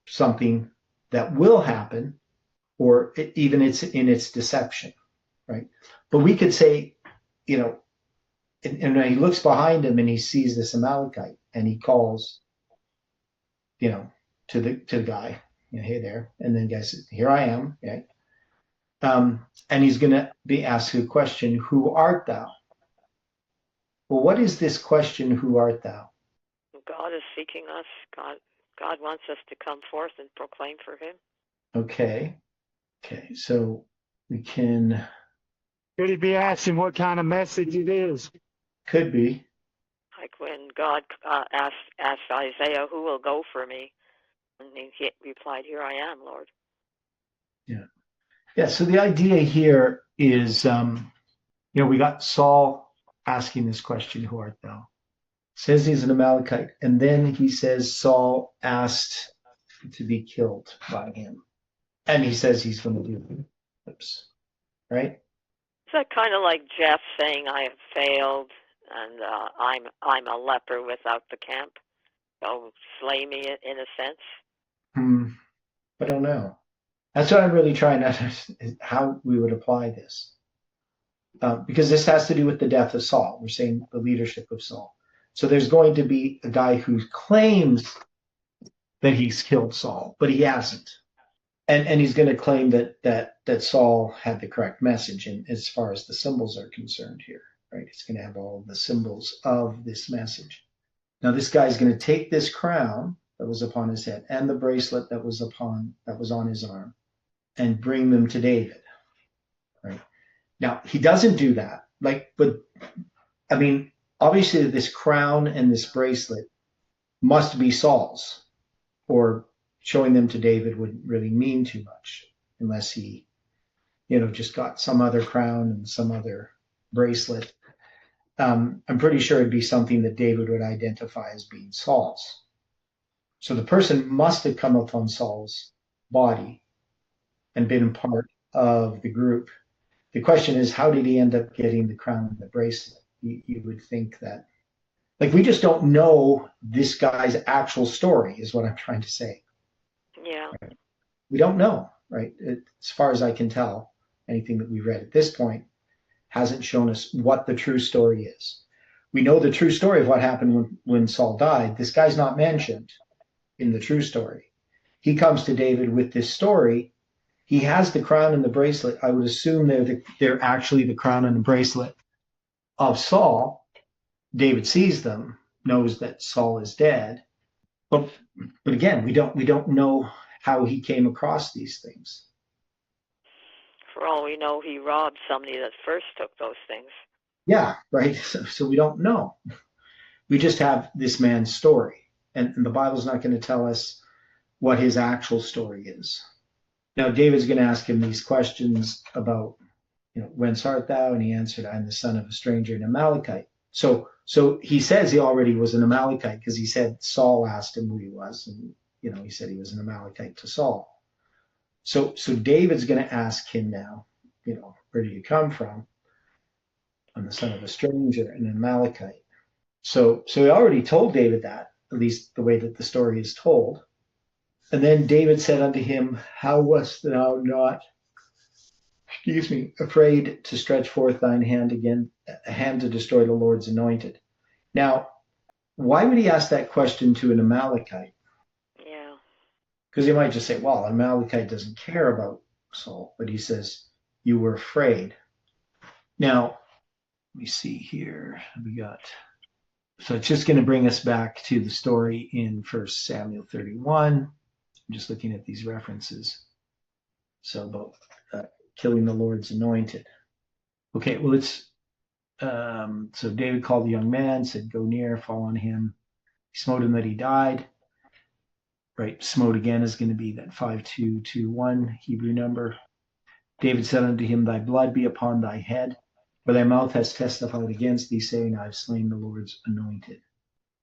something that will happen, or even it's in its deception, right? But we could say, and he looks behind him and he sees this Amalekite and he calls, to the guy, hey there, and then the guy says, here I am, okay? And he's going to be asked a question, who art thou? Well, what is this question, who art thou?
God is seeking us. God wants us to come forth and proclaim for him.
Okay, so we can...
Could he be asking what kind of message it is?
Could be.
Like when God asked Isaiah, who will go for me? And he replied, here I am, Lord.
Yeah, so the idea here is, we got Saul asking this question, who art thou? Says he's an Amalekite, and then he says Saul asked to be killed by him. And he says he's going to do it. Right?
Is that kind of like Jeff saying, I have failed, and I'm a leper without the camp? So slay me in a sense?
I don't know. That's what I'm really trying to understand, how we would apply this. Because this has to do with the death of Saul. We're saying the leadership of Saul. So there's going to be a guy who claims that he's killed Saul, but he hasn't. And he's going to claim that Saul had the correct message in, as far as the symbols are concerned here, right? It's going to have all the symbols of this message. Now this guy's going to take this crown that was upon his head and the bracelet that was on his arm and bring them to David, right? Now he doesn't do that, obviously this crown and this bracelet must be Saul's, or showing them to David wouldn't really mean too much unless he, just got some other crown and some other bracelet. I'm pretty sure it'd be something that David would identify as being Saul's. So the person must have come upon Saul's body and been part of the group. The question is, how did he end up getting the crown and the bracelet? You would think that, we just don't know this guy's actual story, is what I'm trying to say.
Yeah.
Right? We don't know, right? As far as I can tell, anything that we've read at this point hasn't shown us what the true story is. We know the true story of what happened when Saul died. This guy's not mentioned in the true story. He comes to David with this story. He has the crown and the bracelet. I would assume they're actually the crown and the bracelet of Saul. David sees them, knows that Saul is dead, but again, we don't know how he came across these things.
For all we know, he robbed somebody that first took those things.
Yeah, right. So we don't know. We just have this man's story, and the Bible's not going to tell us what his actual story is. Now, David's going to ask him these questions about whence art thou? And he answered, I am the son of a stranger, an Amalekite. So he says he already was an Amalekite because he said Saul asked him who he was, and he said he was an Amalekite to Saul. So David's going to ask him now, where do you come from? I'm the son of a stranger, an Amalekite. So he already told David that, at least the way that the story is told. And then David said unto him, how wast thou not, afraid to stretch forth thine hand again, a hand to destroy the Lord's anointed? Now, why would he ask that question to an Amalekite?
Yeah.
Because he might just say, well, an Amalekite doesn't care about Saul, but he says, you were afraid. Now, let me see here. So it's just going to bring us back to the story in 1 Samuel 31. I'm just looking at these references. So about killing the Lord's anointed. Okay, well, so David called the young man, said, go near, fall on him. He smote him that he died. Right, smote again is going to be that 5221 Hebrew number. David said unto him, thy blood be upon thy head, for thy mouth has testified against thee, saying, I have slain the Lord's anointed.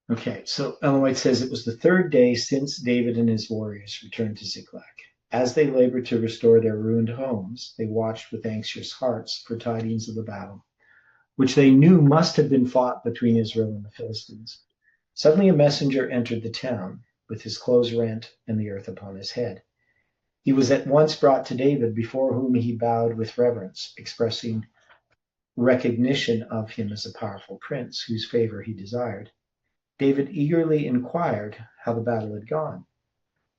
Okay, so Ellen White says it was the third day since David and his warriors returned to Ziklag. As they labored to restore their ruined homes, they watched with anxious hearts for tidings of the battle, which they knew must have been fought between Israel and the Philistines. Suddenly a messenger entered the town, with his clothes rent and the earth upon his head. He was at once brought to David, before whom he bowed with reverence, expressing recognition of him as a powerful prince, whose favor he desired. David eagerly inquired how the battle had gone.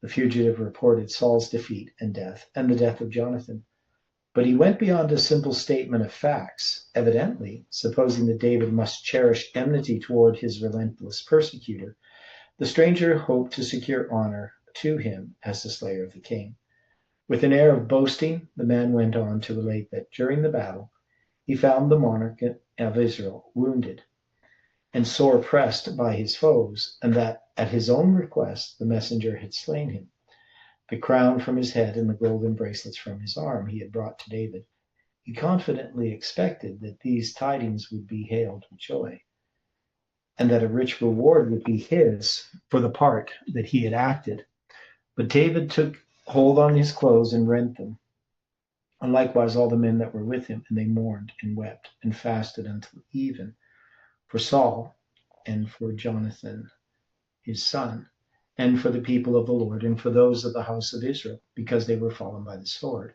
The fugitive reported Saul's defeat and death, and the death of Jonathan. But he went beyond a simple statement of facts, evidently supposing that David must cherish enmity toward his relentless persecutor. The stranger hoped to secure honor to him as the slayer of the king. With an air of boasting, the man went on to relate that during the battle, he found the monarch of Israel wounded and sore pressed by his foes, and that at his own request the messenger had slain him. The crown from his head and the golden bracelets from his arm he had brought to David. He confidently expected that these tidings would be hailed with joy, and that a rich reward would be his for the part that he had acted. But David took hold on his clothes and rent them, and likewise all the men that were with him, and they mourned and wept and fasted until even for Saul and for Jonathan his son, and for the people of the Lord, and for those of the house of Israel, because they were fallen by the sword.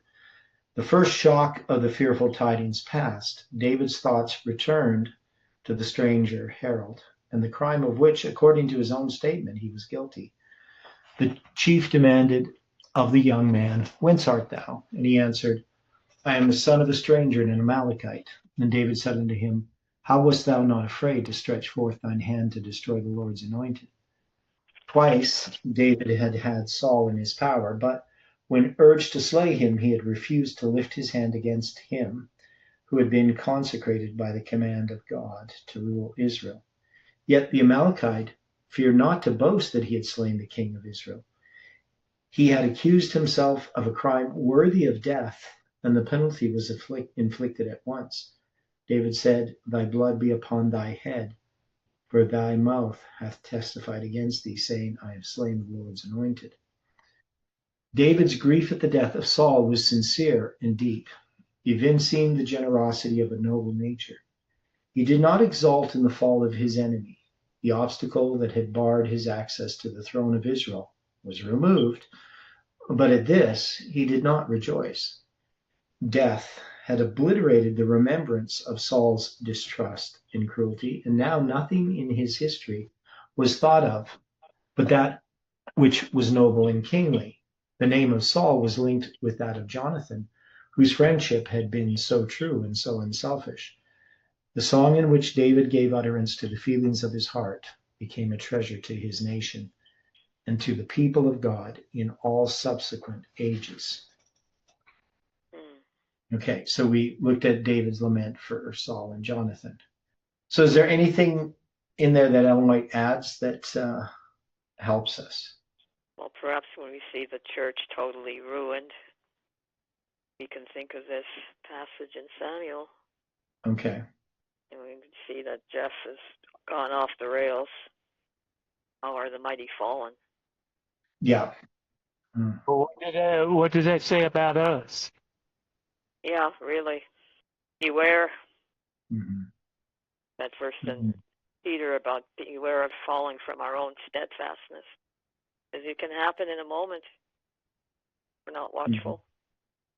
The first shock of the fearful tidings past, David's thoughts returned to the stranger herald, and the crime of which, according to his own statement, he was guilty. The chief demanded of the young man, whence art thou? And he answered, I am the son of a stranger and an Amalekite. And David said unto him, how wast thou not afraid to stretch forth thine hand to destroy the Lord's anointed? Twice David had had Saul in his power, but when urged to slay him, he had refused to lift his hand against him who had been consecrated by the command of God to rule Israel. Yet the Amalekite feared not to boast that he had slain the king of Israel. He had accused himself of a crime worthy of death, and the penalty was inflicted at once. David said, thy blood be upon thy head, for thy mouth hath testified against thee, saying, I have slain the Lord's anointed. David's grief at the death of Saul was sincere and deep, evincing the generosity of a noble nature. He did not exult in the fall of his enemy. The obstacle that had barred his access to the throne of Israel was removed, but at this he did not rejoice. Death had obliterated the remembrance of Saul's distrust and cruelty, and now nothing in his history was thought of but that which was noble and kingly. The name of Saul was linked with that of Jonathan, whose friendship had been so true and so unselfish. The song in which David gave utterance to the feelings of his heart became a treasure to his nation and to the people of God in all subsequent ages. Okay, so we looked at David's lament for Saul and Jonathan. So is there anything in there that Ellen White adds that helps us?
Well, perhaps when we see the church totally ruined, we can think of this passage in Samuel,
Okay.
and we can see that Jeff has gone off the rails. How are the mighty fallen?
Yeah. Mm.
Well, what does that say about us?
Yeah, really. Beware.
Mhm.
That verse in
Mhm.
Peter about beware of falling from our own steadfastness. Because it can happen in a moment. We're not watchful.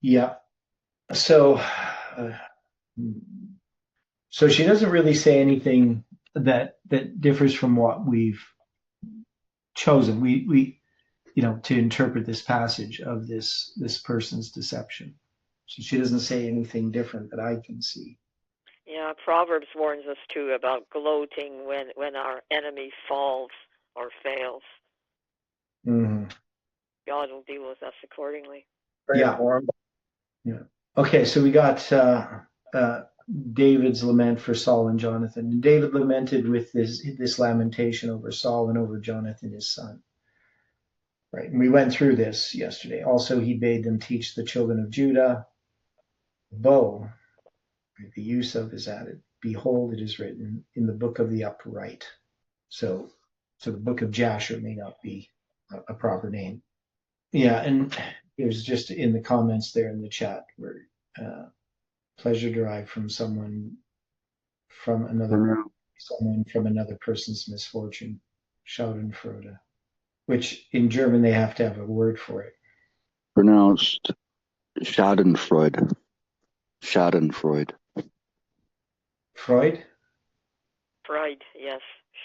Yeah. So, so she doesn't really say anything that differs from what we've chosen. We to interpret this passage of this person's deception. So she doesn't say anything different that I can see.
Yeah, Proverbs warns us too about gloating when our enemy falls or fails.
Mm-hmm.
God will deal with us accordingly.
Yeah. Yeah. Okay, so we got David's lament for Saul and Jonathan. David lamented with this lamentation over Saul and over Jonathan, his son. Right, and we went through this yesterday. Also, he bade them teach the children of Judah. Bow, right, the use of is added. Behold, it is written in the book of the upright. So the book of Jasher may not be a proper name. Yeah, and it was just in the comments there in the chat where pleasure derived from someone from another person's misfortune, Schadenfreude, which in German they have to have a word for it.
Pronounced Schadenfreude. Schadenfreude.
Freud?
Freud, yes.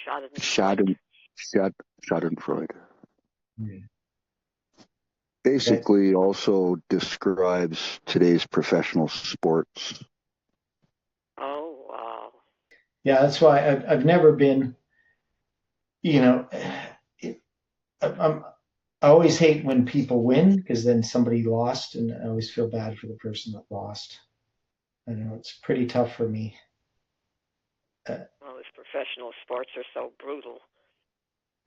Schadenfreude.
Schadenfreude.
Yeah.
Basically also describes today's professional sports.
Oh, wow.
Yeah, that's why I've never been, I always hate when people win because then somebody lost, and I always feel bad for the person that lost. I know it's pretty tough for me.
Well, these professional sports are so brutal,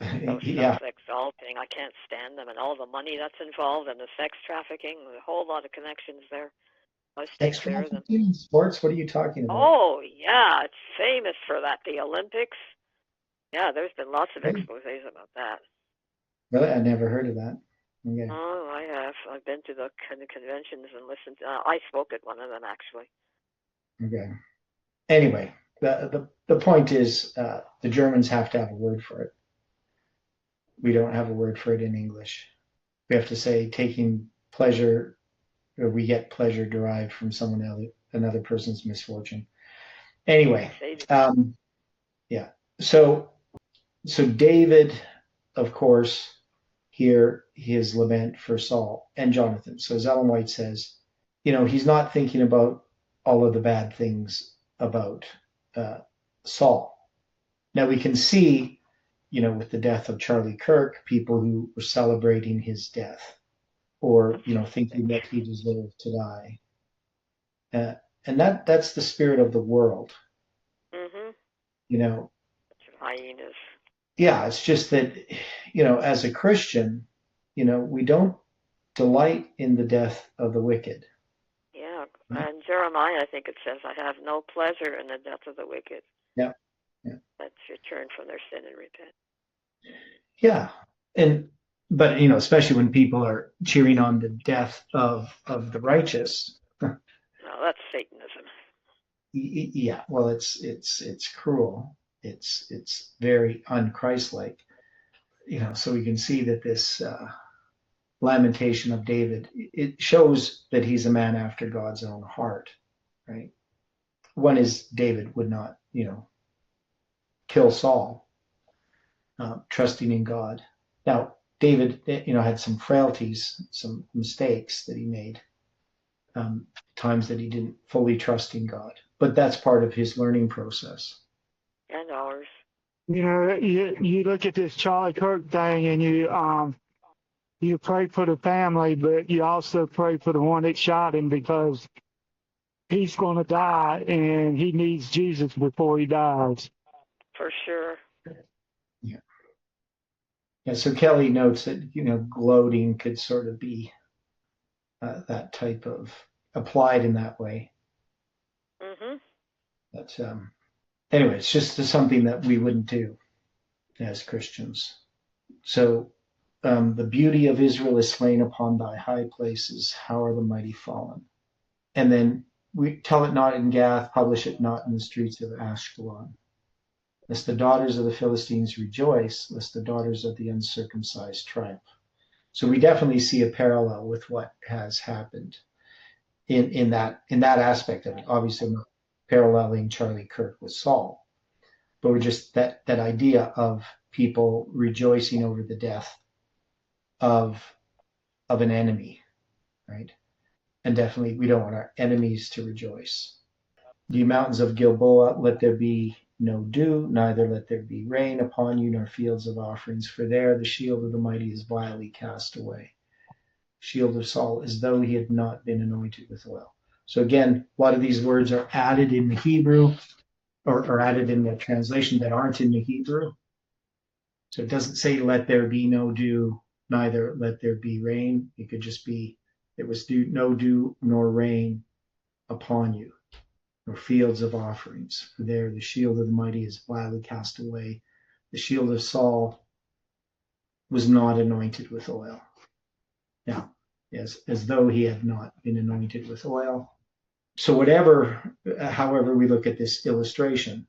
so
Yeah.
self-exalting. I can't stand them, and all the money that's involved, and the sex trafficking, a whole lot of connections there. I stay
Sex
clear of them.
trafficking in sports? What are you talking about?
Oh, yeah, it's famous for that. The Olympics. Yeah, there's been lots of
Really?
exposés about that.
Really? I never heard of that. Okay.
Oh, I have. I've been to the conventions and listened to. I spoke at one of them actually.
Okay. Anyway, the point is the Germans have to have a word for it. We don't have a word for it in English. We have to say taking pleasure, or we get pleasure derived from another person's misfortune. Anyway, yeah. So David, of course, here his lament for Saul and Jonathan. So as Ellen White says, he's not thinking about all of the bad things about Saul. Now we can see, with the death of Charlie Kirk, people who were celebrating his death or, thinking that he deserved to die. And that's the spirit of the world.
Mm-hmm. Hyenas.
Yeah, it's just that, as a Christian, we don't delight in the death of the wicked.
Yeah, and Jeremiah, I think it says, I have no pleasure in the death of the wicked.
Yeah.
Let's return from their sin and repent.
Yeah, but especially when people are cheering on the death of the righteous.
No, that's Satanism.
Yeah, well, it's cruel. It's very unchristlike. So we can see that this lamentation of David, it shows that he's a man after God's own heart, right? One is David would not, kill Saul, trusting in God. Now, David, had some frailties, some mistakes that he made, times that he didn't fully trust in God. But that's part of his learning process.
And ours.
You look at this Charlie Kirk thing, and you pray for the family, but you also pray for the one that shot him because he's going to die, and he needs Jesus before he dies.
For sure.
Yeah. Yeah. So Kelly notes that gloating could sort of be that type of applied in that way.
Mhm.
But anyway, it's just something that we wouldn't do as Christians. So the beauty of Israel is slain upon thy high places. How are the mighty fallen? And then we tell it not in Gath, publish it not in the streets of Ashkelon. Lest the daughters of the Philistines rejoice, lest the daughters of the uncircumcised triumph. So we definitely see a parallel with what has happened in that aspect of it. Obviously, I'm not paralleling Charlie Kirk with Saul, but we're just that idea of people rejoicing over the death of an enemy, right? And definitely, we don't want our enemies to rejoice. Ye mountains of Gilboa, let there be no dew, neither let there be rain upon you, nor fields of offerings, for there the shield of the mighty is vilely cast away. Shield of Saul, as though he had not been anointed with oil. So again, a lot of these words are added in the Hebrew, or added in the translation that aren't in the Hebrew. So it doesn't say, let there be no dew, neither let there be rain. It could just be, there was no dew nor rain upon you, nor fields of offerings. For there the shield of the mighty is gladly cast away. The shield of Saul was not anointed with oil. Now, as though he had not been anointed with oil. So however we look at this illustration,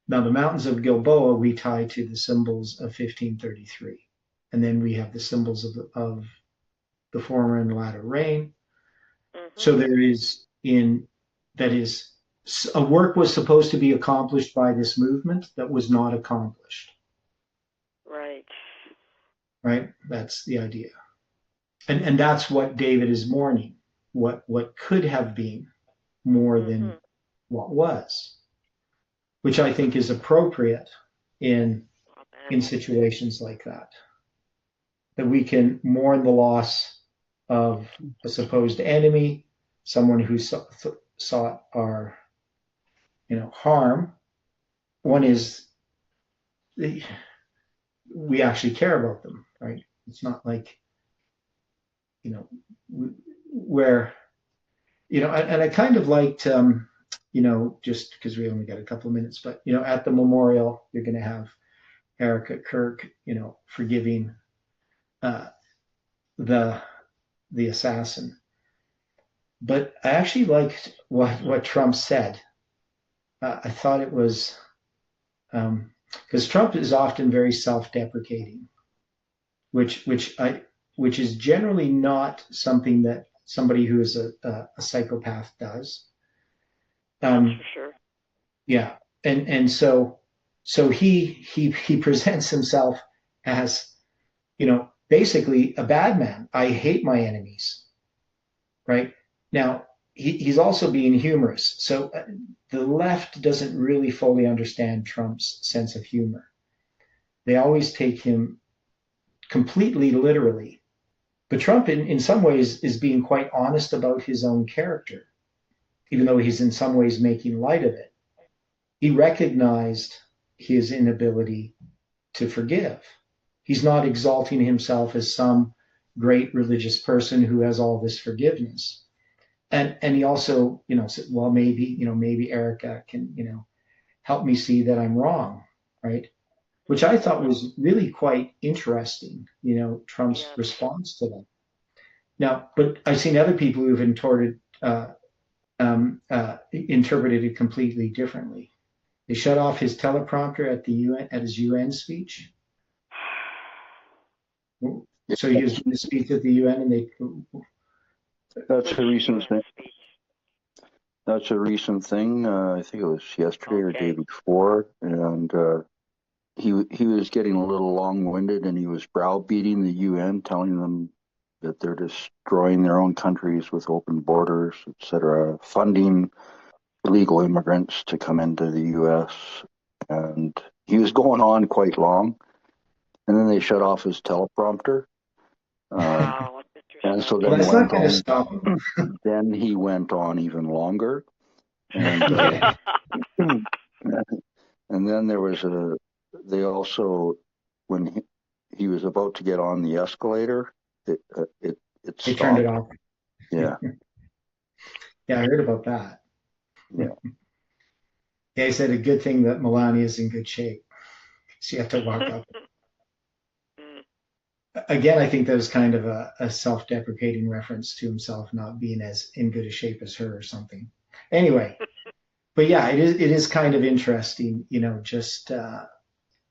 now the mountains of Gilboa we tie to the symbols of 1533. And then we have the symbols of the former and latter rain.
Mhm.
So there is a work was supposed to be accomplished by this movement that was not accomplished.
Right.
Right? That's the idea. And that's what David is mourning. What could have been more than what was, which I think is appropriate in situations like that. That we can mourn the loss of a supposed enemy, someone who sought our harm. One is we actually care about them, right? It's not like where and I kind of liked just because we only got a couple of minutes, but at the memorial you're going to have Erica Kirk forgiving the assassin. But I actually liked what Trump said. I thought it was because Trump is often very self-deprecating, which is generally not something that somebody who is a psychopath does.
For sure.
Yeah, and so he presents himself as basically a bad man. I hate my enemies, right? Now he's also being humorous. So the left doesn't really fully understand Trump's sense of humor. They always take him completely literally. But Trump, in some ways, is being quite honest about his own character, even though he's in some ways making light of it. He recognized his inability to forgive. He's not exalting himself as some great religious person who has all this forgiveness. And he also, said, well, maybe Erica can, help me see that I'm wrong, right? Which I thought was really quite interesting, Trump's response to that. Now, but I've seen other people who've interpreted it completely differently. They shut off his teleprompter at his UN speech. So he was going to speak at the UN, and
That's a recent thing. That's a recent thing. I think it was yesterday or day before, and he was getting a little long-winded, and he was browbeating the UN, telling them that they're destroying their own countries with open borders, etc., funding illegal immigrants to come into the U.S. And he was going on quite long, and then they shut off his teleprompter.
Wow,
and so then then he went on even longer, and and then there was they also, when he was about to get on the escalator, it stopped.
turned it off.
Yeah.
Yeah, I heard about that.
Yeah.
Yeah, he said a good thing that Melania's in good shape. She had to walk up. Again, I think that was kind of a self-deprecating reference to himself not being as in good a shape as her or something. Anyway, but yeah, it is kind of interesting, just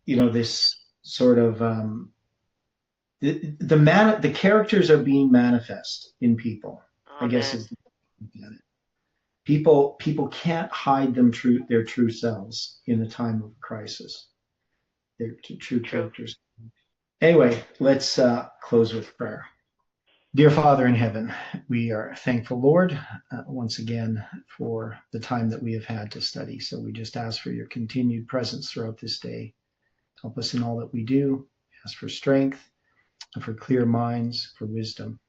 this sort of the characters are being manifest in people. I guess is people can't hide their true selves in the time of crisis. Their true characters. Anyway, let's close with prayer. Dear Father in heaven, we are thankful, Lord, once again for the time that we have had to study. So we just ask for your continued presence throughout this day. Help us in all that we do. Ask for strength, for clear minds, for wisdom,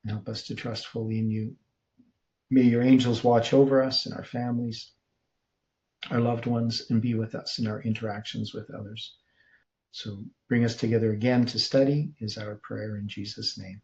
and help us to trust fully in you. May your angels watch over us and our families, our loved ones, and be with us in our interactions with others. So bring us together again to study is our prayer in Jesus' name.